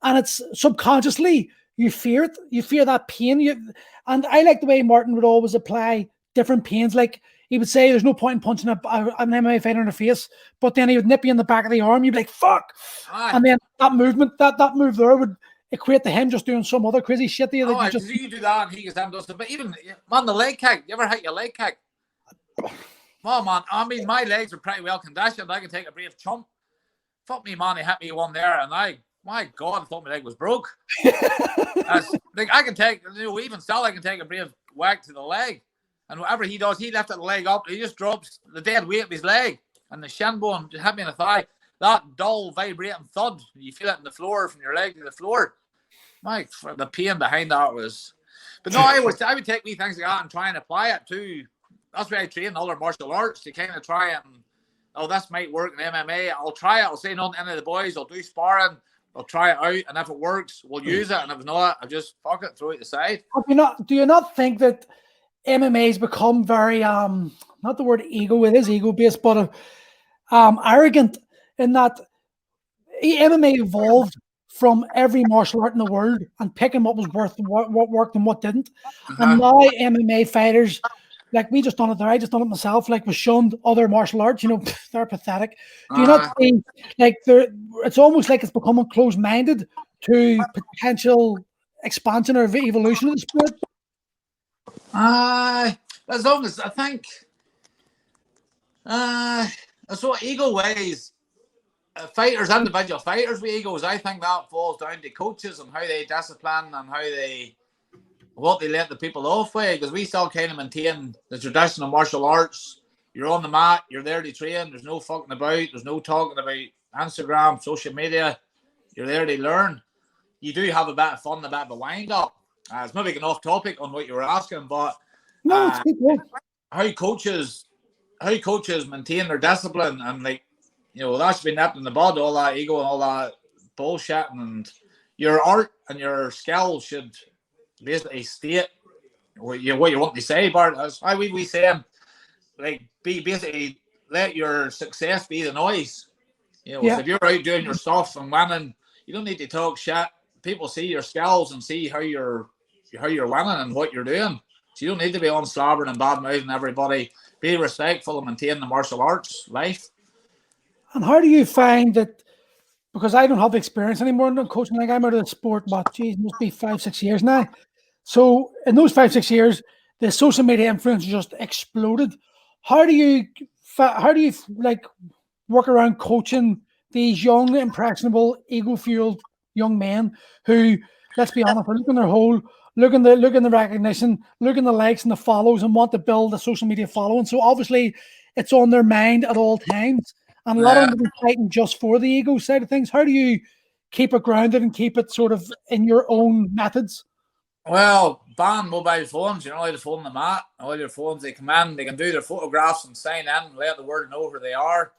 and it's subconsciously you fear it. You fear that pain. And I like the way Martin would always apply different pains. Like he would say, "There's no point in punching an MMA fighter in the face," but then he would nip you in the back of the arm. You'd be like, "Fuck!" And then that movement, that move there would equate to him just doing some other crazy shit. You do that and he gets them does it. But even, man, the leg kick, you ever hit your leg kick? Oh, man, I mean, my legs are pretty well conditioned. I can take a brave chump. Fuck me, man, he hit me one there, and my God, I thought my leg was broke. Like, I can take, you know, even still, I can take a brave whack to the leg. And whatever he does, he lifted the leg up, he just drops the dead weight of his leg, and the shin bone just hit me in the thigh. That dull, vibrating thud, you feel it in the floor, from your leg to the floor. Mike, the pain behind that was. But no, I would take me things like that and try and apply it to. That's why I train other martial arts to kind of try and, this might work in MMA. I'll try it. I'll say no to any of the boys. I'll do sparring. I'll try it out, and if it works, we'll use it. And if not, I'll just fuck it, throw it aside. Do you not think that MMA has become very not the word ego? It is ego based, but arrogant in that MMA evolved from every martial art in the world and picking what was worth, what worked and what didn't. And now MMA fighters, like we just done it there, I just done it myself, like was shunned other martial arts, you know, they're pathetic. Do you not think like it's almost like it's becoming closed-minded to potential expansion or evolution of the sport? As long as I think that's what ego ways. Fighters, individual fighters with egos, I think that falls down to coaches and how they discipline and what they let the people off with, because we still kind of maintain the traditional martial arts. You're on the mat, you're there to train, there's no fucking about, there's no talking about Instagram, social media, you're there to learn. You do have a bit of fun, a bit of a wind up. It's maybe an off topic on what you were asking, but how coaches maintain their discipline, and like, you know, that should be nipped in the bud, all that ego and all that bullshit, and your art and your skill should basically state what you want to say. Bart, that's why we saying, like, basically let your success be the noise. You know, so if you're out doing your stuff and winning, you don't need to talk shit. People see your skills and see how you're winning and what you're doing. So you don't need to be on slobbering and bad mouthing everybody. Be respectful and maintain the martial arts life. And how do you find that? Because I don't have experience anymore in coaching. Like, I'm out of the sport, but geez, it must be 5-6 years now. So in those 5-6 years, the social media influence just exploded. How do you like work around coaching these young, impressionable, ego-fueled young men who, let's be honest, are looking their hole, looking the recognition, looking the likes and the follows, and want to build a social media following? So obviously, it's on their mind at all times. And a lot of them are fighting just for the ego side of things. How do you keep it grounded and keep it sort of in your own methods? Well, ban mobile phones. You're not allowed to phone them out. All your phones, they come in, they can do their photographs and sign in and let the world know who they are.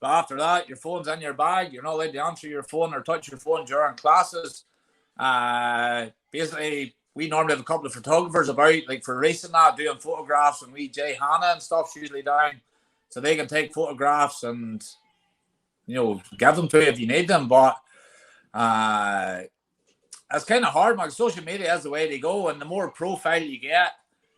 But after that, your phone's in your bag. You're not allowed to answer your phone or touch your phone during classes. Basically, we normally have a couple of photographers about, like for racing that, doing photographs, and we Jay Hannah and stuff's usually down, so they can take photographs and, you know, give them to you if you need them. But it's kind of hard, man. Social media is the way to go, and the more profile you get,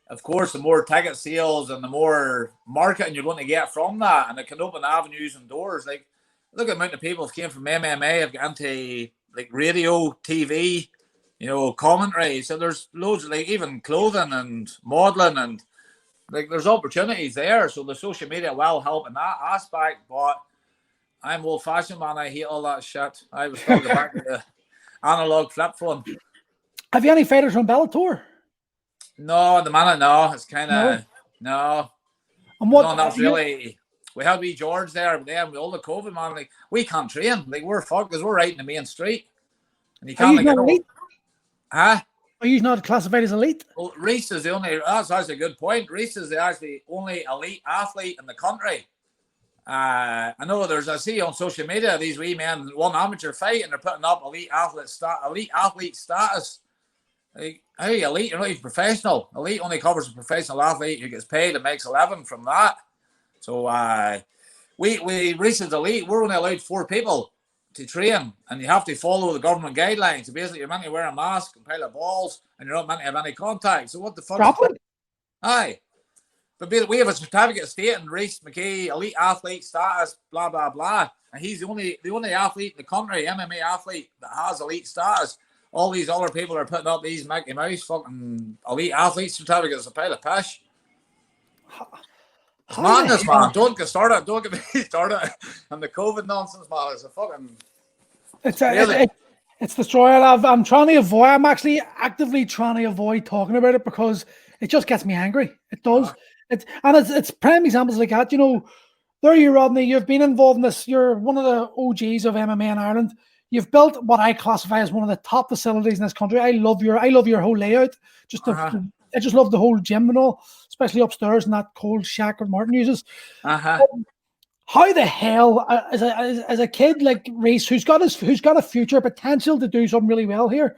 of course, the more ticket sales and the more marketing you're going to get from that, and it can open avenues and doors. Like, look at the amount of people who came from MMA have got into like radio, TV, you know, commentary. So there's loads of, like, even clothing and modeling, and like there's opportunities there. So the social media will help in that aspect. But I'm old fashioned, man. I hate all that shit. I was talking back to the analog flip phone. Have you any fighters from Bellator? No, at the minute, no. It's kind of no. And what? No, not really. We had wee George there, but then with all the COVID, man, like we can't train. Like we're fucked because we're right in the main street, and you can't. Are you Huh? Are you not classified as elite? Well, Reese is the only. That's actually a good point. Reese is actually only elite athlete in the country. I know I see on social media these wee men one amateur fight and they're putting up elite athlete status. Like, how are you elite? You're not even professional. Elite only covers a professional athlete who gets paid and makes 11 from that. So Reese is elite. We're only allowed 4 people to train, and you have to follow the government guidelines. So basically, you're meant to wear a mask and pile of balls, and you're not meant to have any contact. So what the fuck? Aye. But we have a certificate stating Reese McKay, elite athlete status, blah, blah, blah. And he's the only athlete in the country, MMA athlete, that has elite status. All these other people are putting up these Mickey Mouse fucking elite athlete certificates, a pile of pish. It's madness, man. Don't get started. Don't get me started. And the COVID nonsense, man, it's a fucking... It's the story I'm trying to avoid. I'm actually actively trying to avoid talking about it because it just gets me angry. It does. It's prime examples like that. You know, there you, Rodney. You've been involved in this. You're one of the OGs of MMA in Ireland. You've built what I classify as one of the top facilities in this country. I love your whole layout. I just love the whole gym and all, especially upstairs in that cold shack that Martin uses. How the hell, as a kid like Reese, who's got a future potential to do something really well here,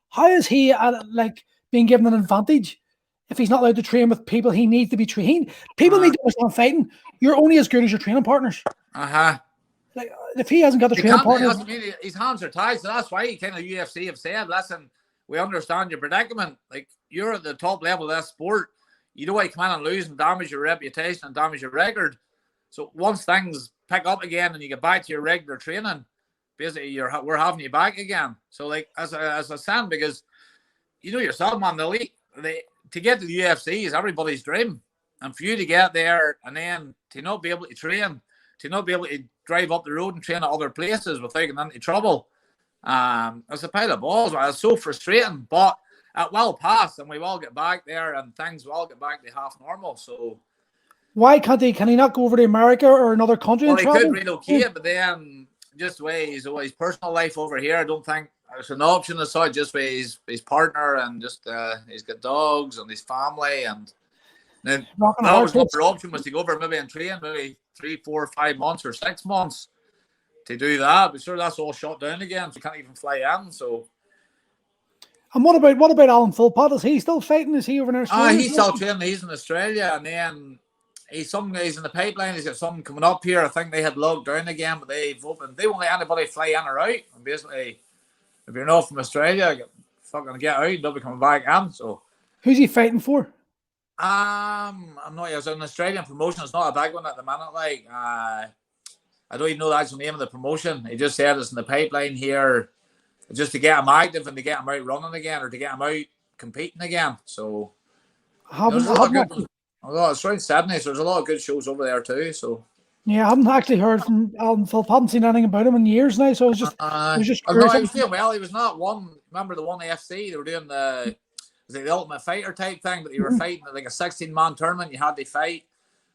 how is he like being given an advantage if he's not allowed to train with people he needs to be trained? People need to understand fighting. You're only as good as your training partners. Like, if he hasn't got the training partners, his hands are tied. So that's why kind of UFC have said, listen, we understand your predicament. Like, you're at the top level of that sport. You don't want to come in and lose and damage your reputation and damage your record. So once things pick up again and you get back to your regular training, basically we're having you back again. So like as a son, because you know yourself, man, the elite, to get to the UFC is everybody's dream. And for you to get there and then to not be able to train, to not be able to drive up the road and train at other places without getting into trouble, it's a pile of balls. Man. It's so frustrating, but it will pass and we will get back there and things will get back to half normal. So why can't he? Can he not go over to America or another country? Well, he could relocate, but then just the way his personal life over here, I don't think it's an option. As such, just with his partner and just he's got dogs and his family, and then another option was to go over maybe and train maybe 3, 4, 5 months or 6 months to do that. But sure, that's all shut down again, so you can't even fly in. So. And what about Alan Philpott? Is he still fighting? Is he over in Australia? He's still training. He's in Australia, and then. He's in the pipeline. He's got something coming up here. I think they had locked down again, but they've opened. They won't let anybody fly in or out. And basically, if you're not from Australia, fucking get out. Don't be coming back in. So, who's he fighting for? I'm not. It's an Australian promotion. It's not a big one at the minute. Like, I don't even know the actual name of the promotion. He just said it's in the pipeline here, just to get him active and to get him out running again, or to get him out competing again. So, it's around Sydney, so there's a lot of good shows over there too. So yeah, I haven't actually heard from Alan Philpott. I haven't seen anything about him in years now. So I was just curious. He was doing well. He was not one. Remember the one FC? They were doing the Ultimate Fighter type thing, but they were fighting like a 16-man tournament. You had to fight.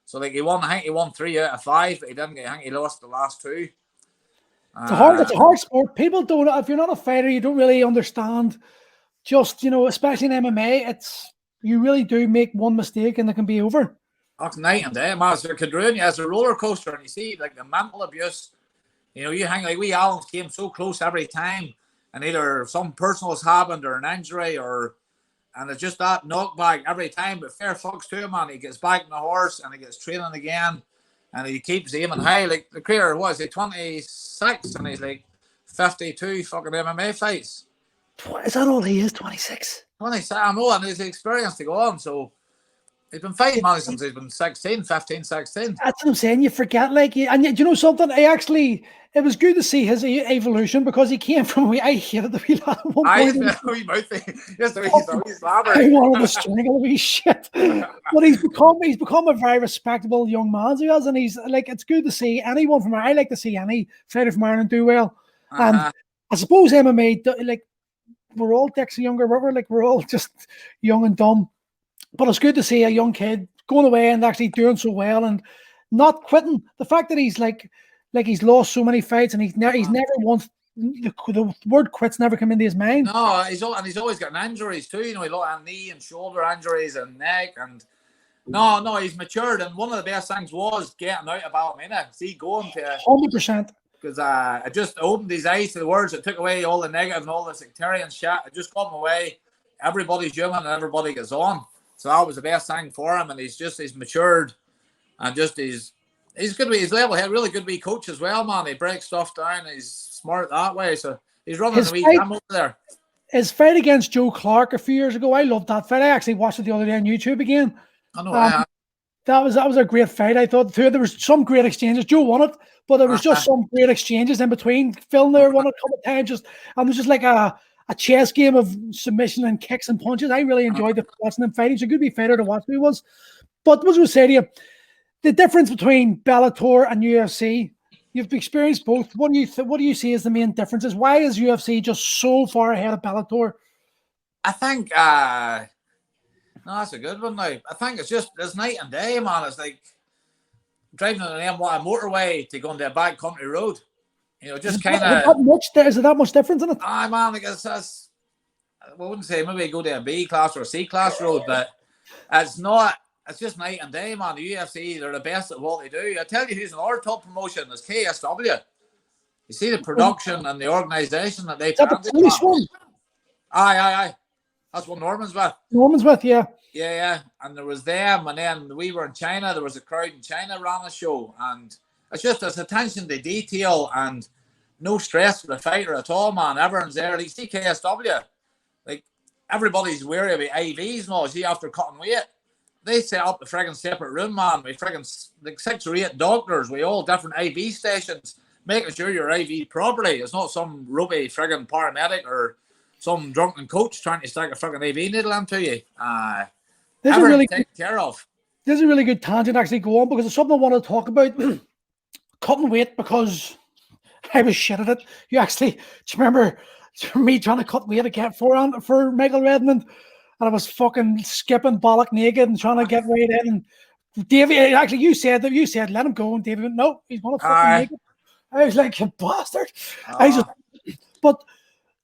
So like he won. I think he won 3 out of 5, but he didn't get. I think he lost the last 2. It's a hard sport. People don't. If you're not a fighter, you don't really understand just, especially in MMA, you really do make one mistake and it can be over. That's night and day, man. It could ruin you as a roller coaster. And you see, like, the mental abuse, you hang, like, we Allen's came so close every time, and either some personal has happened or an injury, and it's just that knockback every time. But fair fucks to him, man. He gets back on the horse and he gets training again, and he keeps aiming high. Like, the career, what is he, 26, and he's like 52 fucking MMA fights. Is that all he is, 26? 26, I know, and he's experienced to go on, so he's been fighting, man, since he's been 16, 15, 16. That's what I'm saying. You forget, like, and you know something? It was good to see his evolution, because he came from, I hated the wee lad at one point. I wanted to strangle the wee shit. But he's become a very respectable young man, so he has, and he's like, it's good to see anyone from, I like to see any fighter from Ireland do well. And I suppose MMA, like, we're all dicks younger, we're all just young and dumb. But it's good to see a young kid going away and actually doing so well and not quitting. The fact that he's like he's lost so many fights and he's never once, the word quits never come into his mind. No, he's always got injuries too. He got knee and shoulder injuries and neck, and no, he's matured. And one of the best things was getting out of Ballymena. See, going to 100%. Because it just opened his eyes to the words. It took away all the negative and all the sectarian shit. It just got him away. Everybody's human and everybody gets on. So that was the best thing for him, and he's matured, and he's good. He's level head, really good to be coach as well, man. He breaks stuff down. He's smart that way, so he's running the wee game over there. His fight against Joe Clark a few years ago, I loved that fight. I actually watched it the other day on YouTube again. I know. That was a great fight. I thought there was some great exchanges. Joe won it, but there was just some great exchanges in between. Phil there won it a couple of times. And it was just like a chess game of submission and kicks and punches. I really enjoyed watching them fighting. He's a good wee fighter to watch. He was. But what was I going to say to you? The difference between Bellator and UFC. You've experienced both. What do you see as the main differences? Why is UFC just so far ahead of Bellator? I think no, that's a good one now. I think it's night and day, man. It's like driving on an M1 motorway to go on a back country road. Just kind of. Is there that much difference in it? Man, I guess that's. I wouldn't say maybe go to a B class or a C class road, but it's not. It's just night and day, man. The UFC, they're the best at what they do. I tell you, who's another top promotion is KSW. You see the production and the organisation that they. That's the Polish one. Aye. That's what Norman's with. Yeah. Yeah. And there was them, and then we were in China. There was a crowd in China ran a show, and it's attention to detail and no stress for the fighter at all, man. Everyone's there. Like, see KSW, like, everybody's wary about IVs now. See, after cutting weight, they set up a friggin' separate room, man. We friggin' like 6 or 8 doctors with all different IV stations, making sure you're IV properly. It's not some ropey friggin' paramedic or some drunken coach trying to stick a friggin' IV needle into you. This is really taken care of. This is a really good tangent actually go on, because it's something I want to talk about. Cutting weight, because I was shit at it. Do you remember me trying to cut weight again for Michael Redmond, and I was fucking skipping bollock naked and trying to get weight in. And Davey, actually, you said let him go, and Davey went, no, he's going to fucking make it. I was like, you bastard. But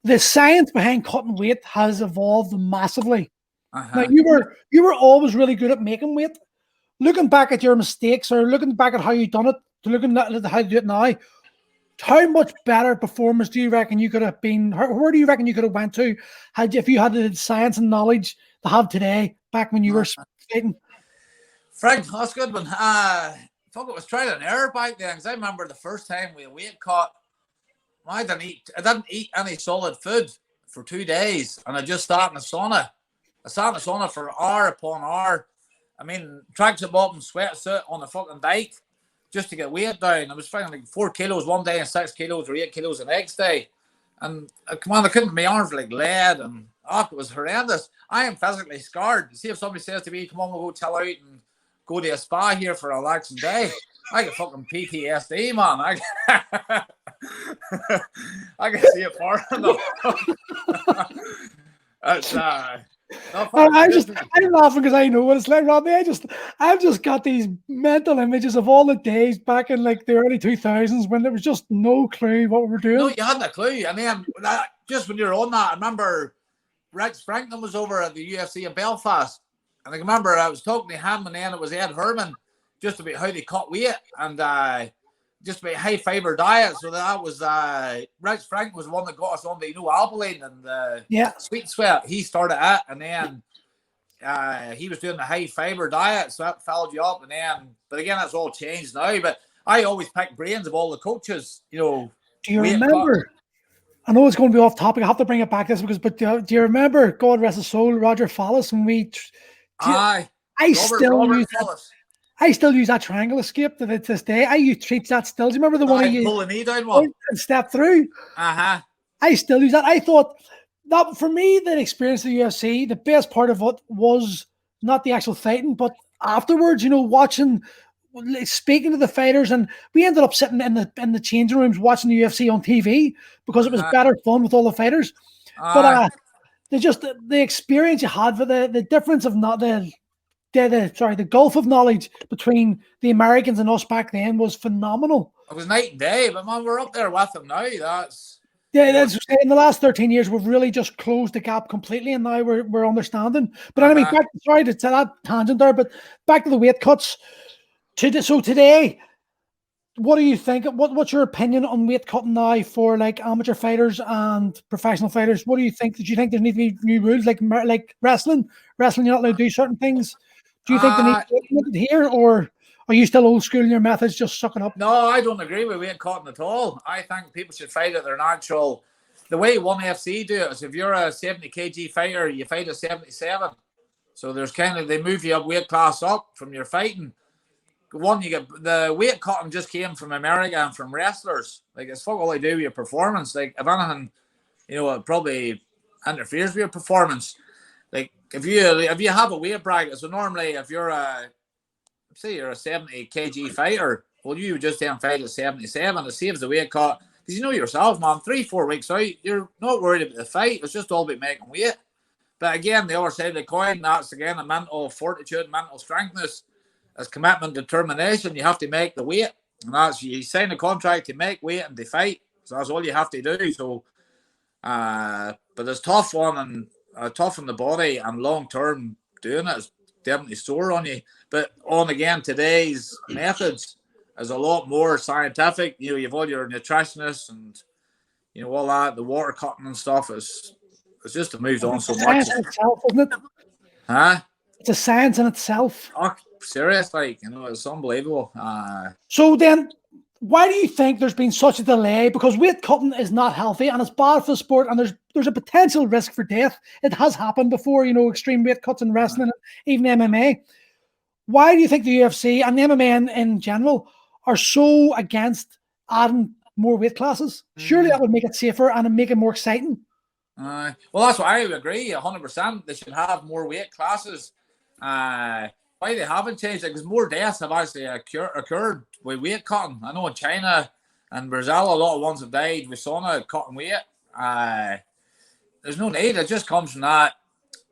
the science behind cutting weight has evolved massively. Now, you were always really good at making weight. Looking back at your mistakes, or looking back at how you done it, to looking at how you do it now, how much better performance do you reckon you could have been? Where do you reckon you could have went to if you had the science and knowledge to have today, back when you were fighting? Frank, that's a good one. Fuck, it was trial and error back then, because I remember the first time we weight cut, I didn't eat any solid food for 2 days, and I just sat in the sauna. I sat in the sauna for hour upon hour. I mean, tracksuit bottom, sweatsuit on the fucking bike, just to get weight down. I was fighting like 4 kilos one day and 6 kilos or 8 kilos the next day. And I couldn't, my arms were like lead, and it was horrendous. I am physically scarred. See, if somebody says to me, come on, we'll go chill out and go to a spa here for a relaxing day, I get fucking PTSD, man. I can see it far enough. It's, I'm laughing because I know what it's like, Rodney. I've just got these mental images of all the days back in like the early 2000s when there was just no clue what we were doing. No, you hadn't a clue. And then just when you're on that, I remember Rex Franklin was over at the UFC in Belfast, and I remember I was talking to him, and then it was Ed Herman, just about how they cut weight and just about high fiber diet. So that was Rex Franklin was the one that got us on the alkaline and sweet sweat. He started it, and then he was doing the high fiber diet, so that followed you up. And then, but again, that's all changed now. But I always pick brains of all the coaches. Do you remember? I know it's going to be off topic. I have to bring it back but do you remember, God rest his soul, Roger Fallis, when we? I still use that triangle escape to this day. I use treats that still. Do you remember the one you pull a knee down one and step through? I still use that. I thought that for me, the experience of the UFC, the best part of it was not the actual fighting, but afterwards, watching, speaking to the fighters, and we ended up sitting in the changing rooms watching the UFC on TV because it was better fun with all the fighters. But the experience you had for the difference of not the gulf of knowledge between the Americans and us back then was phenomenal. It was night and day, but man, we're up there with them now. That's in the last 13 years, we've really just closed the gap completely, and now we're understanding. But anyway, sorry to that tangent there, but back to the weight cuts. So today, what do you think? What's your opinion on weight cutting now for like amateur fighters and professional fighters? What do you think? Did you think there need to be new rules like wrestling? Wrestling, you're not allowed to do certain things. Do you think they need to be implemented here, or are you still old school in your methods, just sucking up? No, I don't agree with weight cutting at all. I think people should fight at their natural. The way ONE FC do it is if you're a 70 kg fighter, you fight at 77. So there's they move you up weight class up from your fighting. One, you get the weight cutting just came from America and from wrestlers. Like it's fuck all they do with your performance. Like if anything, it probably interferes with your performance. Like if you have a weight bracket, so normally if you're say you're a 70 kg fighter, well you would just then fight at 77. It saves the weight cut because yourself, man. 3-4 weeks out, you're not worried about the fight. It's just all about making weight. But again, the other side of the coin, that's again a mental fortitude, mental strengthness. As commitment, determination, you have to make the weight, and that's you sign a contract to make weight and to fight. So that's all you have to do. So, but it's tough on the body and long term doing it is definitely sore on you. But on again, today's methods is a lot more scientific. You've all your nutritionists and all that. The water cutting and stuff is just moved on so much. It's itself, isn't it? Huh? It's a science in itself. Oh, serious, it's unbelievable. So then, why do you think there's been such a delay? Because weight cutting is not healthy and it's bad for the sport, and there's a potential risk for death. It has happened before, extreme weight cuts in wrestling, even MMA. Why do you think the UFC and the MMA in general are so against adding more weight classes? Surely that would make it safer and make it more exciting. Well, that's why I agree 100%. They should have more weight classes. Why they haven't changed it? Because more deaths have actually occurred with weight cutting. I know in China and Brazil, a lot of ones have died with sauna cutting weight. There's no need. It just comes from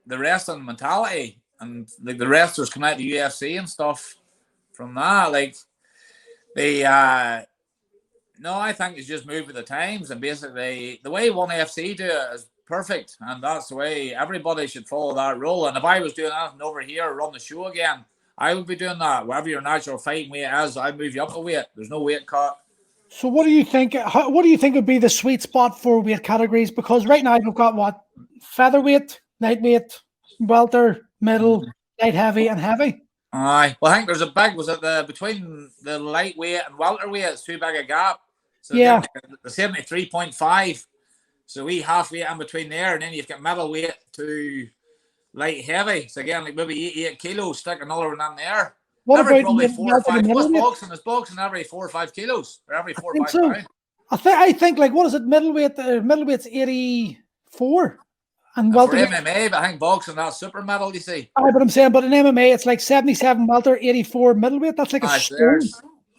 the wrestling mentality, and like the wrestlers come out to UFC and stuff from that. No, I think it's just moved with the times, and basically the way ONE FC do it is perfect, and that's the way everybody should follow that rule. And if I was doing anything over here, run the show again, I would be doing that. Wherever your natural fighting weight is, I'd move you up a weight. There's no weight cut. So what do you think? What do you think would be the sweet spot for weight categories? Because right now we've got featherweight, lightweight, welter, middle, light heavy, and heavy. Aye. Well, I think there's a big between the lightweight and welterweight. It's too big a gap. So yeah, the 73.5. So we halfway in between there, and then you've got middleweight to light heavy. So again, maybe 88 kilos, stick another one in there. What every about probably 4 or 5? What's boxing? Is boxing every 4 or 5 kilos, or every 4 or 5 pounds? I think what is it? Middleweight. Middleweight's 84, and welterweight. For MMA, but I think boxing that's super metal. You see? Aye, but I'm saying, but in MMA it's like 77 welter, 84 middleweight. That's like a stone.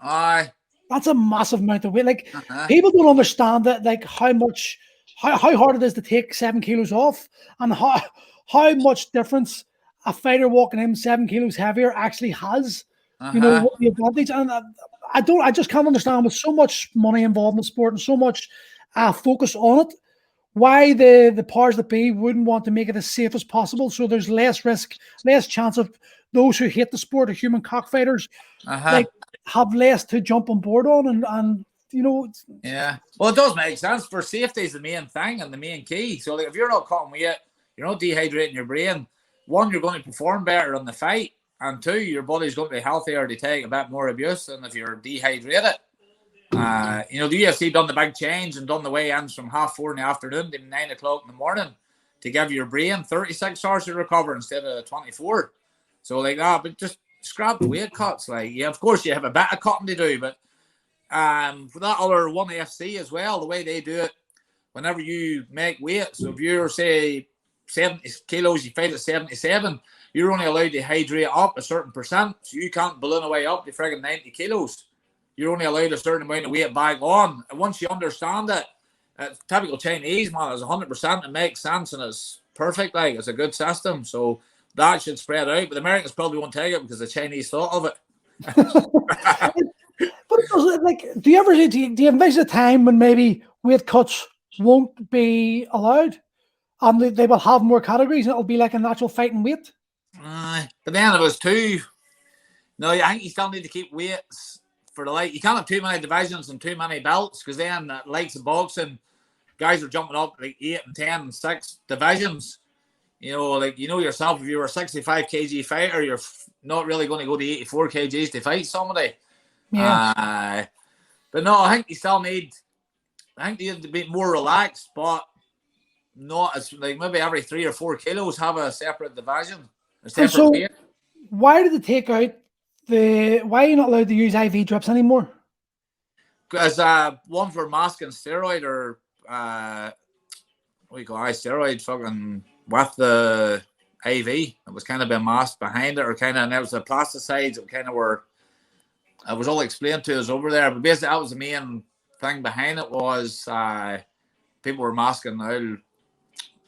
Aye. That's a massive amount of weight. People don't understand that, how hard it is to take 7 kilos off, and how much difference a fighter walking in 7 kilos heavier actually has. The advantage. And I just can't understand, with so much money involved in the sport and so much focus on it, why the powers that be wouldn't want to make it as safe as possible, so there's less risk, less chance of those who hate the sport, of human cockfighters, like have less to jump on board on, and you know. Yeah, well, it does make sense. For safety is the main thing and the main key. So like, if you're not cutting weight, you're not dehydrating your brain. One, you're going to perform better in the fight, and two, your body's going to be healthier to take a bit more abuse than if you're dehydrated. You know, the UFC done the big change and done the weigh-ins from 4:30 in the afternoon to 9 o'clock in the morning to give your brain 36 hours to recover instead of 24. So like that, but just scrap the weight cuts. Like, yeah, of course you have a bit of cutting to do, but for that other one FC as well, the way they do it, whenever you make weight, so if you're say 70 kilos, you fight at 77, you're only allowed to hydrate up a certain percent, so you can't balloon away up to friggin' 90 kilos. You're only allowed a certain amount of weight back on. And once you understand it, typical Chinese, man, is 100%. It makes sense and it's perfect. Like, it's a good system. So that should spread out. But the Americans probably won't take it because the Chinese thought of it. But like, do you envision a time when maybe weight cuts won't be allowed, and they will have more categories, and it'll be like a natural fighting weight? But then it was two. No, I think you still need to keep weights. For the light, you can't have too many divisions and too many belts, because then likes of boxing, guys are jumping up like 8 and 10 and 6 divisions. You know, like, you know yourself, if you're a 65 kg fighter, you're not really going to go to 84 kgs to fight somebody. Yeah. But no, I think you still need. I think you have to be more relaxed, but not as like maybe every 3 or 4 kilos have a separate division. A separate so weight. Why did they take out why are you not allowed to use IV drips anymore? Because one for masking steroid or what do you call it, steroid fucking with the IV. It was kind of been masked behind it, or kind of, and it was the plasticides. It kind of were. It was all explained to us over there, but basically that was the main thing behind it was people were masking.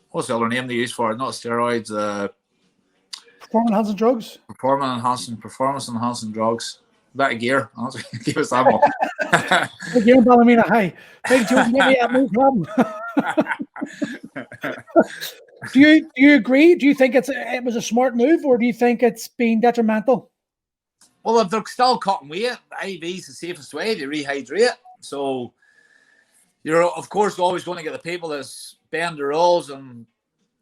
What's the other name they use for it? Not steroids. Performance enhancing drugs. Bit of gear. Give us that one. Gear and ballerina high. Big joke, maybe no problem. Do you agree? Do you think it was a smart move, or do you think it's been detrimental? Well, if they're still cutting weight, IV is the safest way to rehydrate. So you're of course always going to get the people that bend the rules and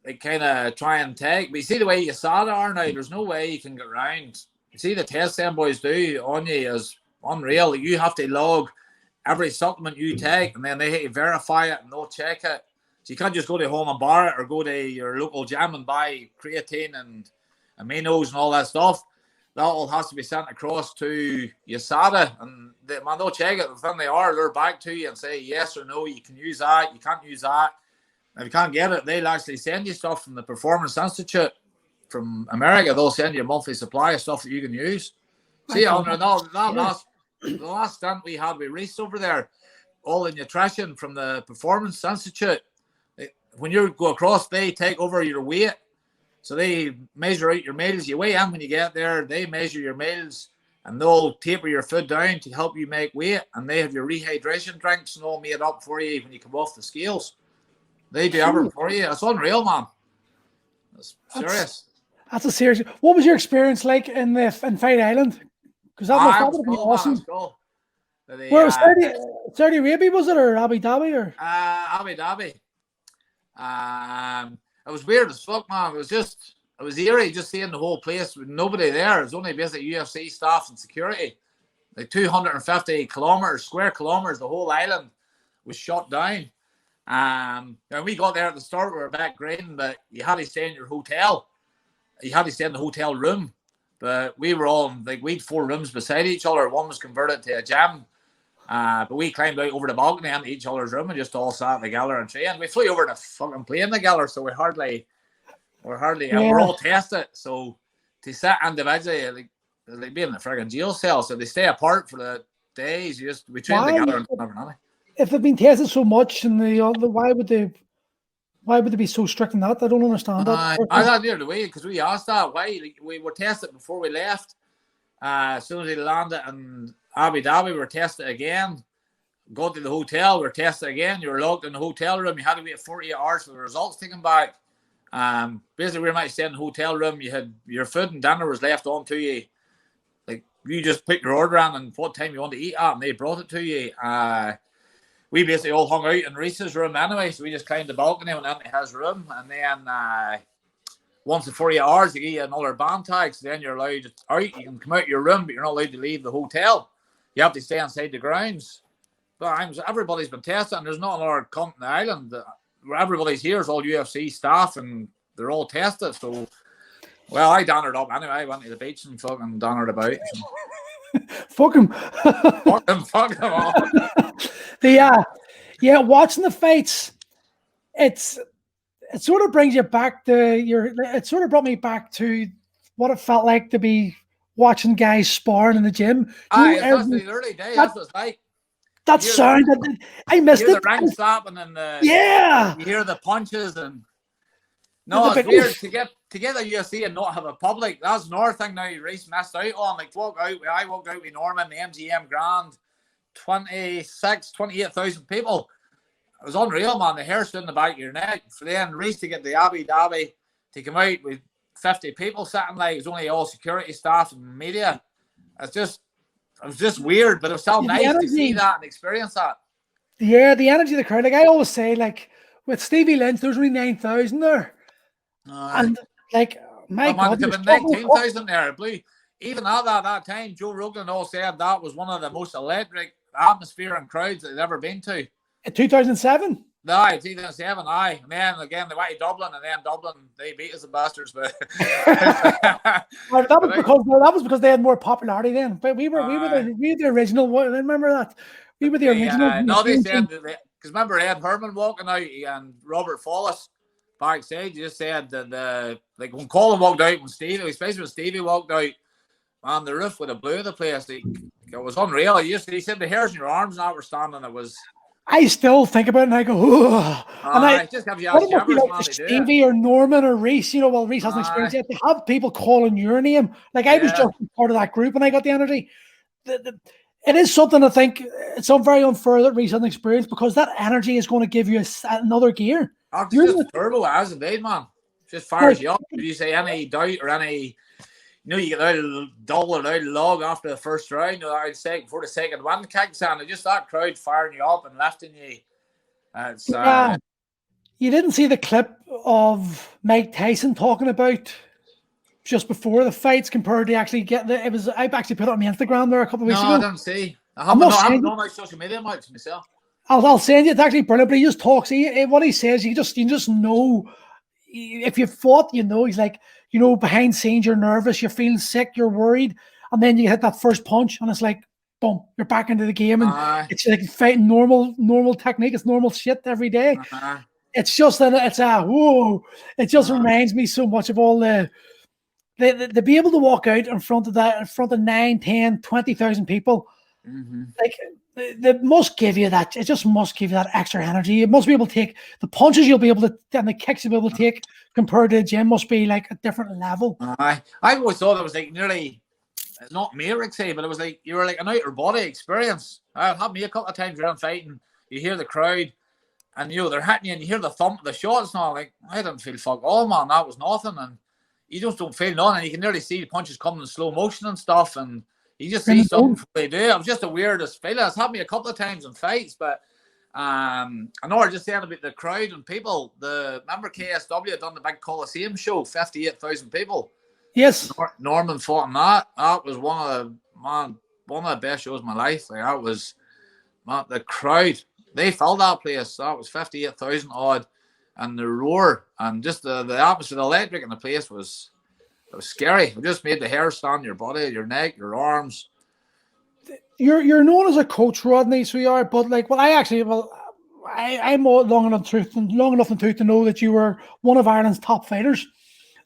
they kind of try and take. But you see the way USADA are now, there's no way you can get around. You see the test them boys do on you is unreal. You have to log every supplement you take, and then they hit you verify it and they'll check it. So you can't just go to home and bar it or go to your local gym and buy creatine and aminos and all that stuff. That all has to be sent across to USADA, and they'll check it. The thing they're back to you and say yes or no, you can use that, you can't use that. If you can't get it, they'll actually send you stuff from the Performance Institute from America. They'll send you a monthly supply of stuff that you can use. See, the last stint we had with Reese over there, all the nutrition from the Performance Institute. When you go across, they take over your weight. So they measure out your meals. You weigh in when you get there. They measure your meals, and they'll taper your food down to help you make weight. And they have your rehydration drinks and all made up for you when you come off the scales. They do everything for you. It's unreal, man. It's serious. That's a serious. What was your experience like in Fight Island? Because that would be awesome. Cool. Where was Saudi Arabia, was it, or Abu Dhabi, or Abu Dhabi? It was weird as fuck, man. It was eerie just seeing the whole place with nobody there. It was only basically UFC staff and security. Like 250 square kilometers, the whole island was shut down. And we got there at the start, we were back green, but you had to stay in your hotel. You had to stay in the hotel room. But we were all, like, we had 4 rooms beside each other. One was converted to a gym. But we climbed out over the balcony into each other's room and just all sat together and trained. We flew over the fucking plane together, so we're all tested. So to sit individually, like being in a friggin' jail cell, so they stay apart for the days. We train together and never know. If they've been tested so much, and why would they be so strict in that? I don't understand that. I got near the way because we asked that why. Like, we were tested before we left. As soon as they landed in Abu Dhabi, we were tested again. go to the hotel, we're tested again. You were locked in the hotel room. You had to wait 48 hours for the results taken back. Basically, we might stay in the hotel room. You had your food and dinner was left on to you. Like, you just put your order on and what time you want to eat at, and they brought it to you. We basically all hung out in Reese's room anyway, so we just climbed the balcony and went into his room. And then once in 48 hours, they give you another band tag, so then you're allowed out. You can come out your room, but you're not allowed to leave the hotel. You have to stay inside the grounds. But everybody's been tested, and there's not another company on the island. Where everybody's here is all UFC staff, and they're all tested. So, well, I donnered up anyway. I went to the beach and fucking donnered about. Fuck him. Fuck him all. Watching the fights, it sort of brings you back to it sort of brought me back to what it felt like to be watching guys sparring in the gym. That's the early days. That's what it's like. That sound, I missed it. The ring slapping and you hear the punches and it's weird to get a UFC and not have a public. That's another thing now Reese missed out on. Like I walked out with Norman, the MGM Grand, 28,000 people. It was unreal, man. The hair stood in the back of your neck. For then Reese to get the Abu Dhabi to come out with 50 people sitting like it was only all security staff and media. It was just weird, but it was so nice to see that and experience that. Yeah, the energy of the crowd. Like I always say, like with Stevie Lynch, there's only 9,000 there. And like, my God, there's 19,000 there. Even at that time, Joe Rogan all said that was one of the most electric atmosphere and crowds that they'd ever been to. In 2007? No, 2007, aye. And then again, they went to Dublin, and then Dublin, they beat us the bastards. But that was because they had more popularity then. But we were the original one. Remember that? We were the original. No, they said because remember Ed Herman walking out and Robert Follis backstage. He just said that like when Colin walked out, especially when Stevie walked out, man, the roof would have blew the place. It was unreal. He said the hairs in your arms now were standing. It was. I still think about it and I go, oh. And it just gives you shivers, man, Stevie or Norman or Reese, well, Reese hasn't experienced it. They have people calling your name. Like I was just part of that group and I got the energy. It is something I think it's very unfair that Reese hasn't experienced because that energy is going to give you another gear. It's just turbo as indeed, man. Just fires you up. If you say any doubt or any, you get out of double or out of log after the first round, before the second one kicks in, just that crowd firing you up and lifting you. You didn't see the clip of Mike Tyson talking about just before the fights compared to actually getting it. I actually put it on my Instagram there a couple of weeks ago. I didn't see. I haven't done my social media much myself. I'll send you. It's actually brilliant, but he just talks. What he says, you just know. If you fought, he's like, behind scenes, you're nervous, you're feeling sick, you're worried, and then you hit that first punch, and it's like, boom, you're back into the game, and it's like fighting normal technique. It's normal shit every day. It's just whoa. It just reminds me so much of all the be able to walk out in front of 9, 10, 20,000 people. Mm-hmm. Like they must give you that. It just must give you that extra energy. You must be able to take the punches you'll be able to, and the kicks you'll be able to take compared to the gym must be like a different level. I always thought it was like nearly, it's not me, Rick, but it was like you were like an outer body experience. It happened me a couple of times around fighting. You hear the crowd, and they're hitting you, and you hear the thump, the shots, and all. Like I didn't feel fuck all, man. That was nothing, and you just don't feel nothing. And you can nearly see the punches coming in slow motion and stuff, and you just see something before they do. It was just the weirdest feeling. It's happened me a couple of times in fights, but I know I just saying about the crowd and people. Remember KSW had done the big Coliseum show, 58,000 people. Yes. Norman fought in that. That was one of the best shows of my life. Like that was, man, the crowd. They filled that place. That was 58,000 odd, and the roar and just the atmosphere, the electric in the place was. It was scary. It just made the hair stand on your body, your neck, your arms. You're known as a coach, Rodney, so you are. But I'm long enough in the tooth to know that you were one of Ireland's top fighters.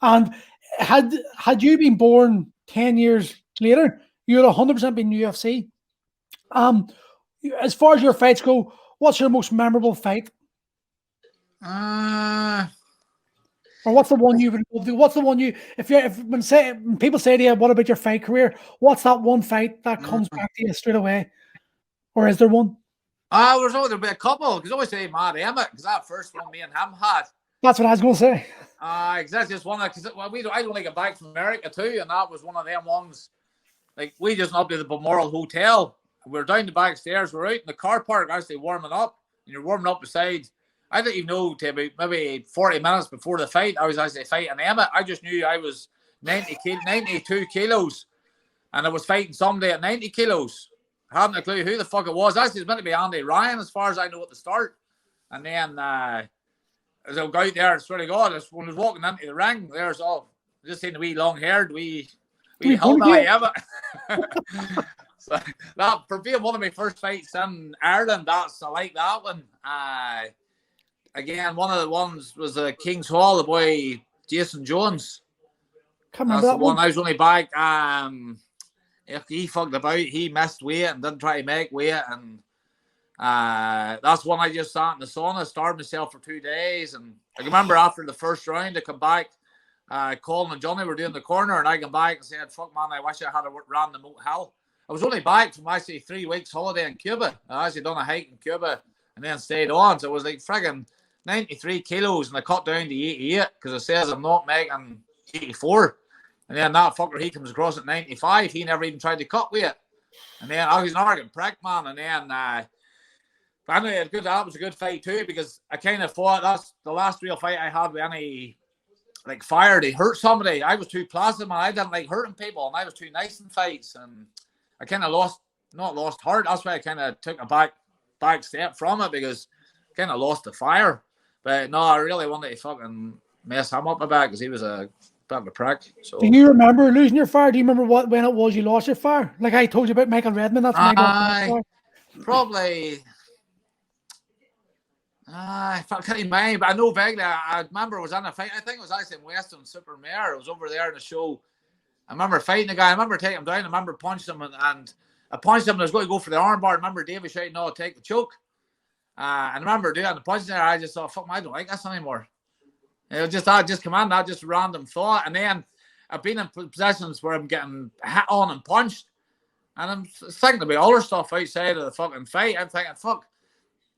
And had you been born 10 years later, you'd 100% been UFC. As far as your fights go, what's your most memorable fight? Or what's the one you would love to do? What's the one when people say to you, what about your fight career? What's that one fight that comes back to you straight away? Or is there one? There's always be a couple, because I always say Matt Emmett, because that first one me and him had. That's what I was going to say. Exactly, just one because I don't like it back from America too, and that was one of them ones. Like, we just up to the Balmoral Hotel. We're down the back stairs. We're out in the car park actually warming up, and you're warming up beside. I didn't even know to about maybe 40 minutes before the fight I was actually fighting Emmett. I just knew I was 92 kilos, and I was fighting somebody at 90 kilos. I hadn't a clue who the fuck it was. Actually, it's meant to be Andy Ryan, as far as I know at the start. And then as I go out there, I swear to God, when I was walking into the ring, there's just seen the wee long-haired, we held that Emmett. So that, for being one of my first fights in Ireland, I like that one. Again, one of the ones was King's Hall, the boy Jason Jones. That's the one I was only back. If he fucked about, he missed weight and didn't try to make weight, and that's one I just sat in the sauna, starved myself for 2 days. And I remember after the first round, I come back, Colin and Johnny were doing the corner, and I come back and said, "Fuck man, I wish I had ran the motel." I was only back from actually 3 weeks holiday in Cuba. I actually done a hike in Cuba and then stayed on, so it was like friggin' 93 kilos, and I cut down to 88 because it says I'm not making 84. And then that fucker, he comes across at 95. He never even tried to cut weight. And then I was an arrogant prick, man. And then, but anyway, that was a good fight too, because I kind of thought that's the last real fight I had with any like fire to hurt somebody. I was too placid, man. I didn't like hurting people, and I was too nice in fights. And I kind of not lost heart. That's why I kind of took a back step from it, because I kind of lost the fire. But no, I really wanted to fucking mess him up a bit, because he was a bit of a prick. So, do you remember losing your fire? Do you remember when it was you lost your fire? Like I told you about Michael Redmond. That's when I got probably. I can't remember, but I know vaguely. I remember it was in a fight. I think it was actually in Western Supermare. I was over there in the show. I remember fighting the guy. I remember taking him down. I remember punching him, and I punched him. And I was going to go for the armbar. I remember Davey shouting, "No, take the choke." I remember doing the punching there. I just thought, "Fuck, I don't like this anymore." It was just come on, that just random thought. And then I've been in positions where I'm getting hit on and punched, and I'm thinking about other stuff outside of the fucking fight. I'm thinking, "Fuck,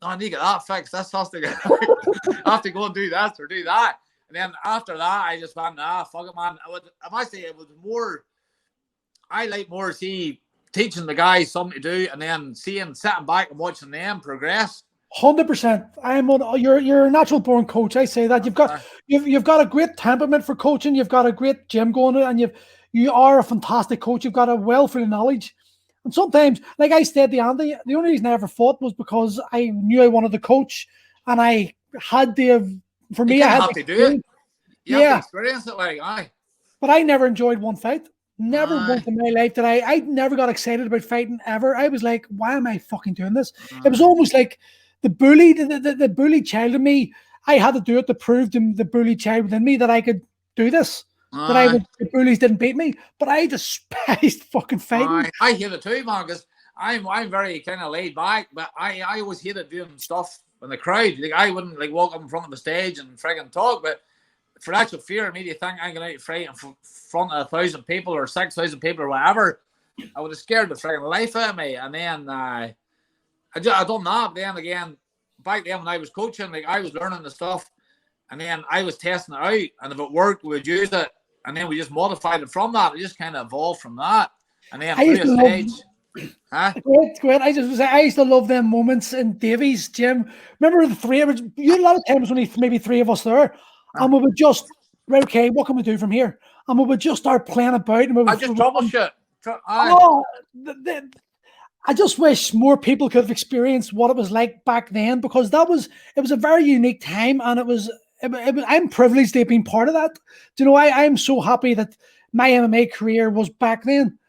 I need to get that fixed. This has to get. I have to go and do this or do that." And then after that, I just went, fuck it, man. It was more. I like more teaching the guys something to do, and then sitting back and watching them progress. 100%. You're a natural born coach. I say that you've got a great temperament for coaching. You've got a great gym going, and you are a fantastic coach. You've got a wealth of knowledge. And sometimes, like I said to Andy, the only reason I ever fought was because I knew I wanted to coach, and I had to. For me, I had to do it. You have to experience it, like aye. But I never enjoyed one fight. Never once in my life did I never got excited about fighting ever. I was like, why am I fucking doing this? It was almost like the bully child in me. I had to do it to prove to the bully child within me that I could do this. The bullies didn't beat me. But I despised fucking fighting. I hate it too, man, because I'm very kind of laid back, but I always hated doing stuff in the crowd. Like, I wouldn't like walk up in front of the stage and friggin' talk, but for actual fear of me to think I'm going to fight in front of 1,000 people or 6,000 people or whatever, I would have scared the friggin' life out of me. And then I done that. But then again, back then when I was coaching, like I was learning the stuff, and then I was testing it out, and if it worked, we would use it, and then we just modified it from that. It just kind of evolved from that. And then through the stage. Great. I used to love them moments in Davy's gym. Remember the three of us? You had a lot of times only maybe three of us there, and we would just okay, what can we do from here? And we would just start playing about, and we would I just troubleshoot. I just wish more people could have experienced what it was like back then, because it was a very unique time, and I'm privileged to have been part of that. Do you know, I'm so happy that my MMA career was back then.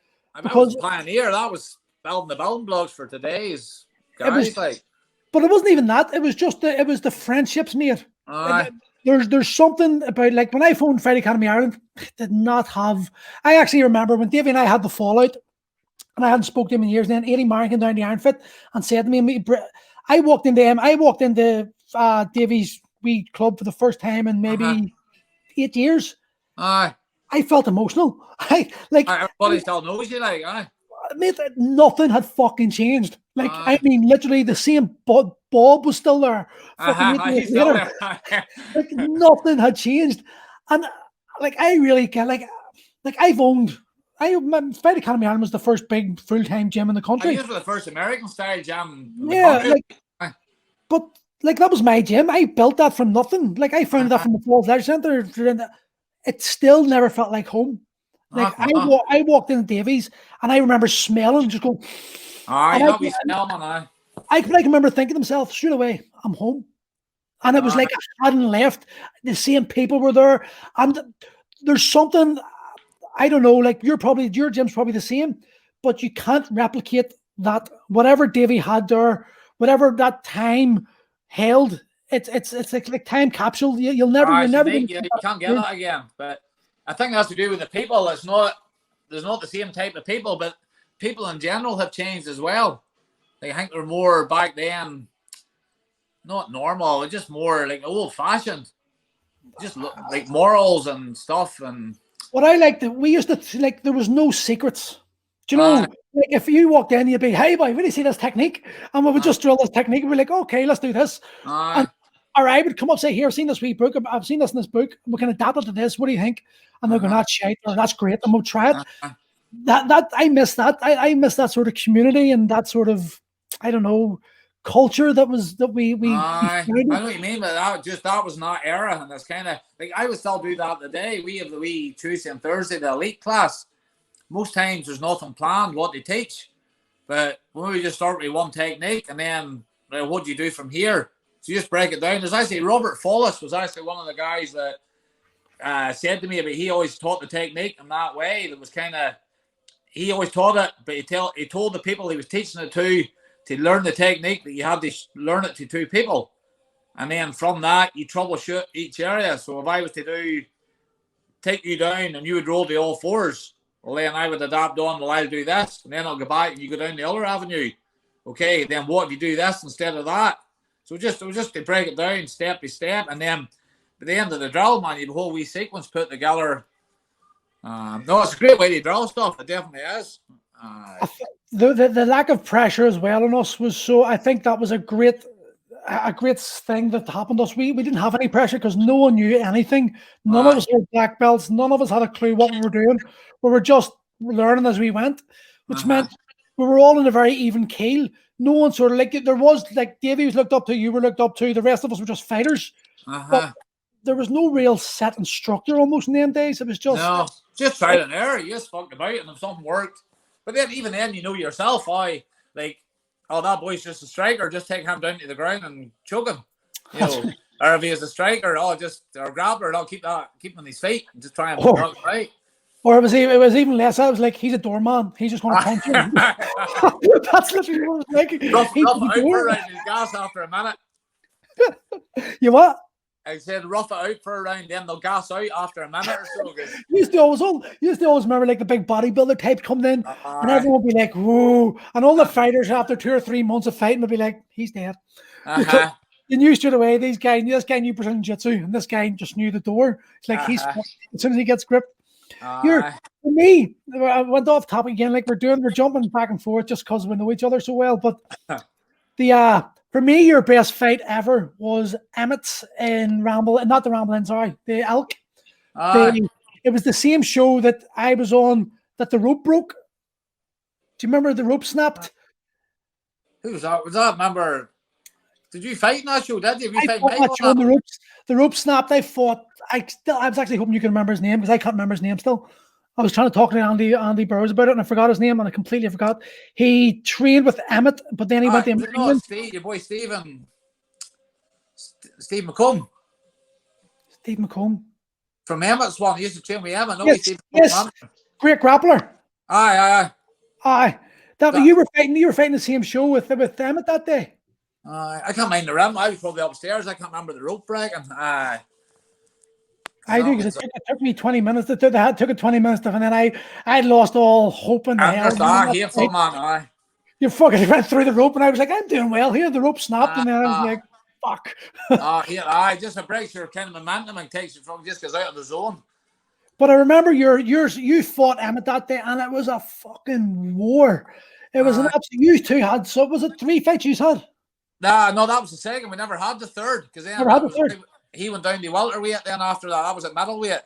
Because pioneer, that was building the building blocks for today's guys. But it wasn't even that. It was just the friendships, mate. There's something about, like, when I phoned Fight Academy Ireland, did not have. I actually remember when Davey and I had the fallout, and I hadn't spoken to him in years. And then Eddie Martin came down to Iron Fit and said to me, I walked into Davey's wee club for the first time in maybe 8 years. Aye. I felt emotional. Everybody still knows you, like, aye. mate, nothing had fucking changed. Like, I mean, literally the same Bob was still there. Fucking 8 years later. Like, nothing had changed. And like, I really get like I've owned. Fight Academy Ireland was the first big full-time gym in the country. I used for the first American style gym. Yeah, but like that was my gym. I built that from nothing. Like I founded that from the Falls Leisure Centre. It still never felt like home. Like I walked in Davies and I remember smelling, just going. I remember thinking to myself straight away, I'm home. And it was like I hadn't left. The same people were there, and there's something. I don't know, like your gym's probably the same, but you can't replicate that. Whatever Davey had there, whatever that time held, it's like time capsule. You'll never, you can't get that again. But I think it has to do with the people. There's not the same type of people, but people in general have changed as well. I think they're more back then, not normal, just more like old fashioned, just like morals and stuff and. What I liked, we used to like there was no secrets. Do you know? Like if you walked in, you'd be, "Hey, boy, really see this technique?" And we would just drill this technique. And we're like, "Okay, let's do this." Or I would come up and say, "Here, I've seen this wee book. I've seen this in this book. We can adapt it to this. What do you think?" And they're going, "That's shite," or "That's great," and we'll try it. That I miss that. I miss that sort of community and that sort of, I don't know, culture that we I know what you mean, but that was not era, and that's kind of like I would still do that today. We have the wee Tuesday and Thursday, the elite class. Most times there's nothing planned what they teach, but when we just start with one technique and then what do you do from here? So you just break it down. There's actually Robert Follis was actually one of the guys that said to me about he always taught the technique in that way. That was kind of he always taught it, but he told the people he was teaching it to learn the technique that you had to learn it to two people. And then from that, you troubleshoot each area. So if I was to take you down and you would roll the all fours, well, then I would adapt on, well, I'll do this. And then I'll go back and you go down the other avenue. Okay, then what if you do this instead of that? So it was just to break it down step by step. And then at the end of the drill, man, you have a whole wee sequence put together. No, it's a great way to drill stuff. It definitely is. The lack of pressure as well on us was so. I think that was a great thing that happened to us. We didn't have any pressure because no one knew anything. None of us were black belts. None of us had a clue what we were doing. We were just learning as we went, which meant we were all in a very even keel. No one sort of like there was like Davey was looked up to, you were looked up to. The rest of us were just fighters. But there was no real set instructor almost in them days. It was just trial and error. You just fucked about, and if something worked. But then, even then, you know yourself, that boy's just a striker, just take him down to the ground and choke him. You know, or if he is a striker, or grappler, I'll keep him on his feet and just try and work right. Or it was even less. I was like, he's a doorman. He's just going to punch him. That's literally what it was like. Rough out for a round, his gas after a minute. You what? I said rough it out for a round, then they'll gas out after a minute or so. You used to always remember like the big bodybuilder type coming in, and everyone would be like, "Whoa!" And all the fighters after 2 or 3 months of fighting would be like, "He's dead." You knew straight away this guy knew Brazilian Jiu-Jitsu, and this guy just knew the door. It's like he's as soon as he gets grip. For me, I went off topic again. Like we're jumping back and forth just because we know each other so well. But for me, your best fight ever was Emmett's in Ramble, not the Ramble, sorry, the Elk. It was the same show that I was on that the rope broke. Do you remember the rope snapped? Who was that? Was that, remember? Did you fight in that show? Did you? The rope snapped. I fought. I was actually hoping you can remember his name because I can't remember his name still. I was trying to talk to Andy Burrows about it, and I forgot his name, and I completely forgot. He trained with Emmett, but then he went to England. Your boy Steve McComb. Steve McComb. From Emmett's one. He used to train with Emmett. No, yes. Great grappler. Aye. You were fighting the same show with Emmett that day. I can't mind the rim. I was probably upstairs. I can't remember the rope breaking. I do because it took me 20 minutes. It took it 20 minutes, and then I lost all hope in the hell. You fucking went through the rope, and I was like, I'm doing well here. The rope snapped, and then I was like, fuck. Just it breaks your kind of momentum and takes you from just goes out of the zone. But I remember you fought Emmett that day, and it was a fucking war. It was an absolute. You two had, so was it 3 fights you had? No, that was the second. We never had the third because then he went down to welterweight. Then after that was at middleweight.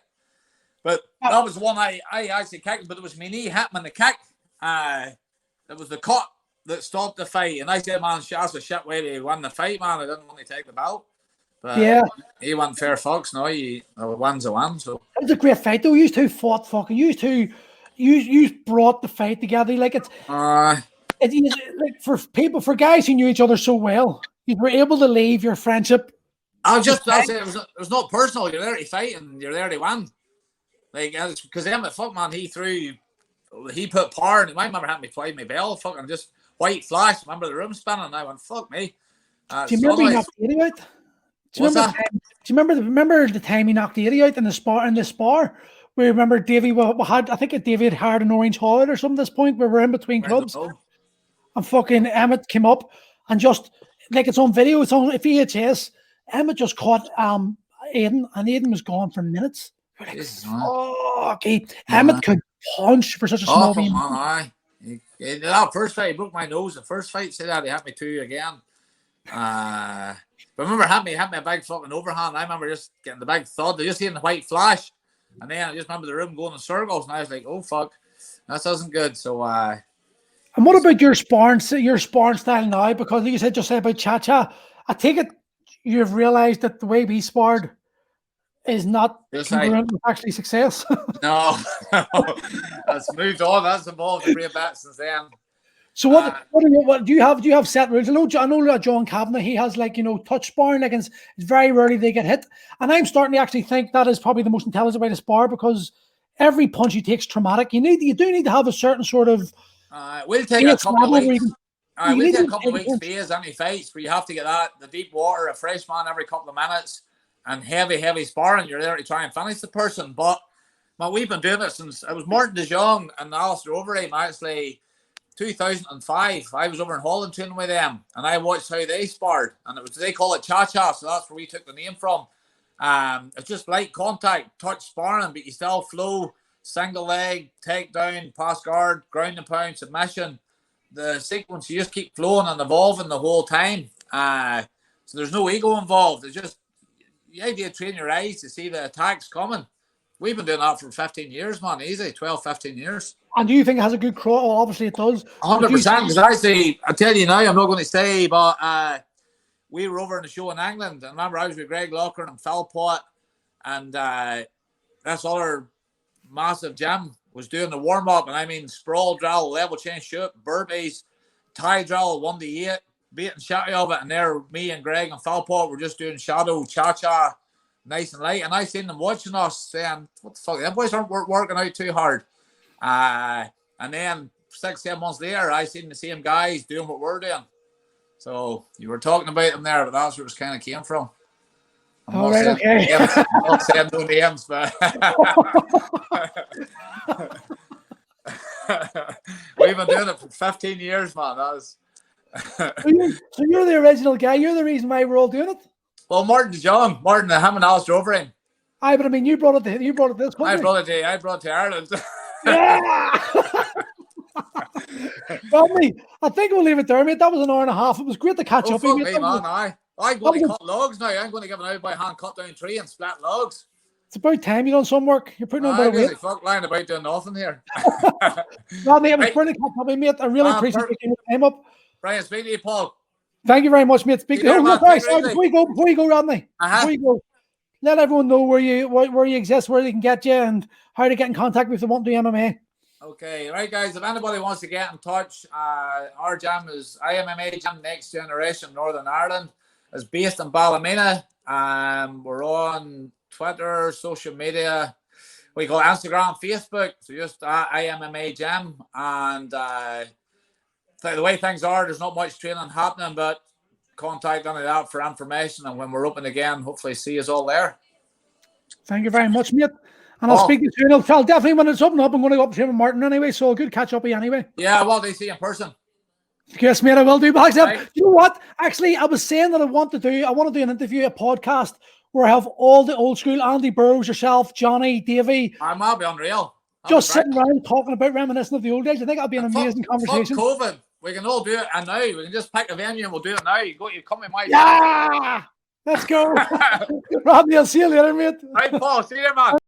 But that was the one I actually kicked, but it was my knee hit him in the kick. It was the cut that stopped the fight, and I said, "Man, that's a shit way to win the fight, man. I didn't want to take the belt." But yeah, he won fair fucks. No, he wins a win. So it was a great fight, though. You two fought fucking. You brought the fight together. Like it's like for guys who knew each other so well, you were able to leave your friendship. I'll say it was not personal. You're there to fight and you're there to win. Like because Emmett, fuck man, he put power in. I remember having me play my bell, fucking just white flash. Remember the room spinning, and I went, "Fuck me." Do you remember he knocked Eddie out? Do you remember the time he knocked Eddie out in the spar? We remember Davey I think David had an orange highlight or something at this point where we're in between clubs. And fucking Emmett came up and just like it's on video, it's on VHS. Emmett just caught Aiden, and Aiden was gone for minutes. Like, fuck, Emmett could punch for such a small beam. That first fight, he broke my nose. The first fight, said that he hit me 2 again. But remember, hit me a big fucking overhand. I remember just getting the big thud. Just seeing the white flash, and then I just remember the room going in circles, and I was like, "Oh fuck, that isn't good." So, and what about your sparring style now? Because like you said just about Cha-Cha, I take it you've realized that the way we sparred is not congruent with actually success. No, that's moved on. That's evolved a great bit since then. So what do you have? Do you have set rules? I know John Kavanagh, he has touch sparring. Like it's very rarely they get hit, and I'm starting to actually think that is probably the most intelligent way to spar because every punch you take is traumatic. You do need to have a certain sort of. We'll take a couple of weeks. We'll take a couple of weeks phase any fights where you have to get the deep water, a fresh man every couple of minutes, and heavy sparring. You're there to try and finish the person. But we've been doing it since it was Martin de Jong and Alistair Overeem actually. 2005, I was over in Holland training with them, and I watched how they sparred, and they call it Cha-Cha, so that's where we took the name from. It's just light contact, touch sparring, but you still flow, single leg, takedown, pass guard, ground and pound, submission. The sequence, you just keep flowing and evolving the whole time. So there's no ego involved. It's just the idea to train your eyes to see the attacks coming. We've been doing that for 15 years, man. Easy, 12, 15 years. And do you think it has a good crowd? Well, obviously it does. 100%. Because I tell you now, I'm not going to say, but we were over in the show in England. And remember, I was with Greg Locker and Philpott. And this other massive gym was doing the warm-up. And I mean, sprawl drill, level change shoot, burpees, tie drill, 1 to 8, beating shit of it. And there, me and Greg and Philpott were just doing shadow, cha-cha, nice and light. And I seen them watching us saying, what the fuck, them boys aren't working out too hard. And then 6-7 months later, I seen the same guys doing what we're doing. So you were talking about them there, but that's where it kind of came from. I'm not saying no names, but we've been doing it for 15 years, man. So you're the original guy. You're the reason why we're all doing it. Well, Martin de Jong, him and Alistair Overeem. But I mean, you brought it to this country. I brought it to Ireland. Yeah. Rodney, I think we'll leave it there, mate. That was an hour and a half. It was great to catch up. Fuck me, man. I'm going to cut logs now. I'm going to give an out by hand, cut down tree and splat logs. It's about time you done some work. You're putting on a bit of weight. Fuck lying about doing nothing here. Rodney, it was brilliant to catch up with you, mate. I really appreciate you taking the time up. Brian, speak to you, Paul. Thank you very much, mate. Speak to you. Before you go, Rodney. Before you go, let everyone know where you exist, where they can get you, and how to get in contact with if they want to do MMA. Okay, right, guys. If anybody wants to get in touch, our gym is MMA Gym Next Generation Northern Ireland. It's based in Ballymena. We're on Twitter, social media. We call Instagram, Facebook. So just MMA Gym. And the way things are, there's not much training happening, but contact any of that for information. And when we're open again, hopefully see us all there. Thank you very much, mate. And I'll speak to you soon. I'll definitely, when it's open up, I'm going to go up to him and Martin anyway. So good catch up with you anyway. Yeah, well, they see you in person. Yes, mate, I will do. But right. You know what? Actually, I was saying that I want to do an interview, a podcast where I have all the old school Andy Burrows, yourself, Johnny, Davey, I'll be unreal. just sitting around talking about reminiscing of the old days. I think that'll be an amazing conversation. Fuck COVID. We can all do it, and now we can just pick a venue and we'll do it now. You come in my Yeah, let's go. Rodney, I'll see you later, mate. Right, Paul. See you, man.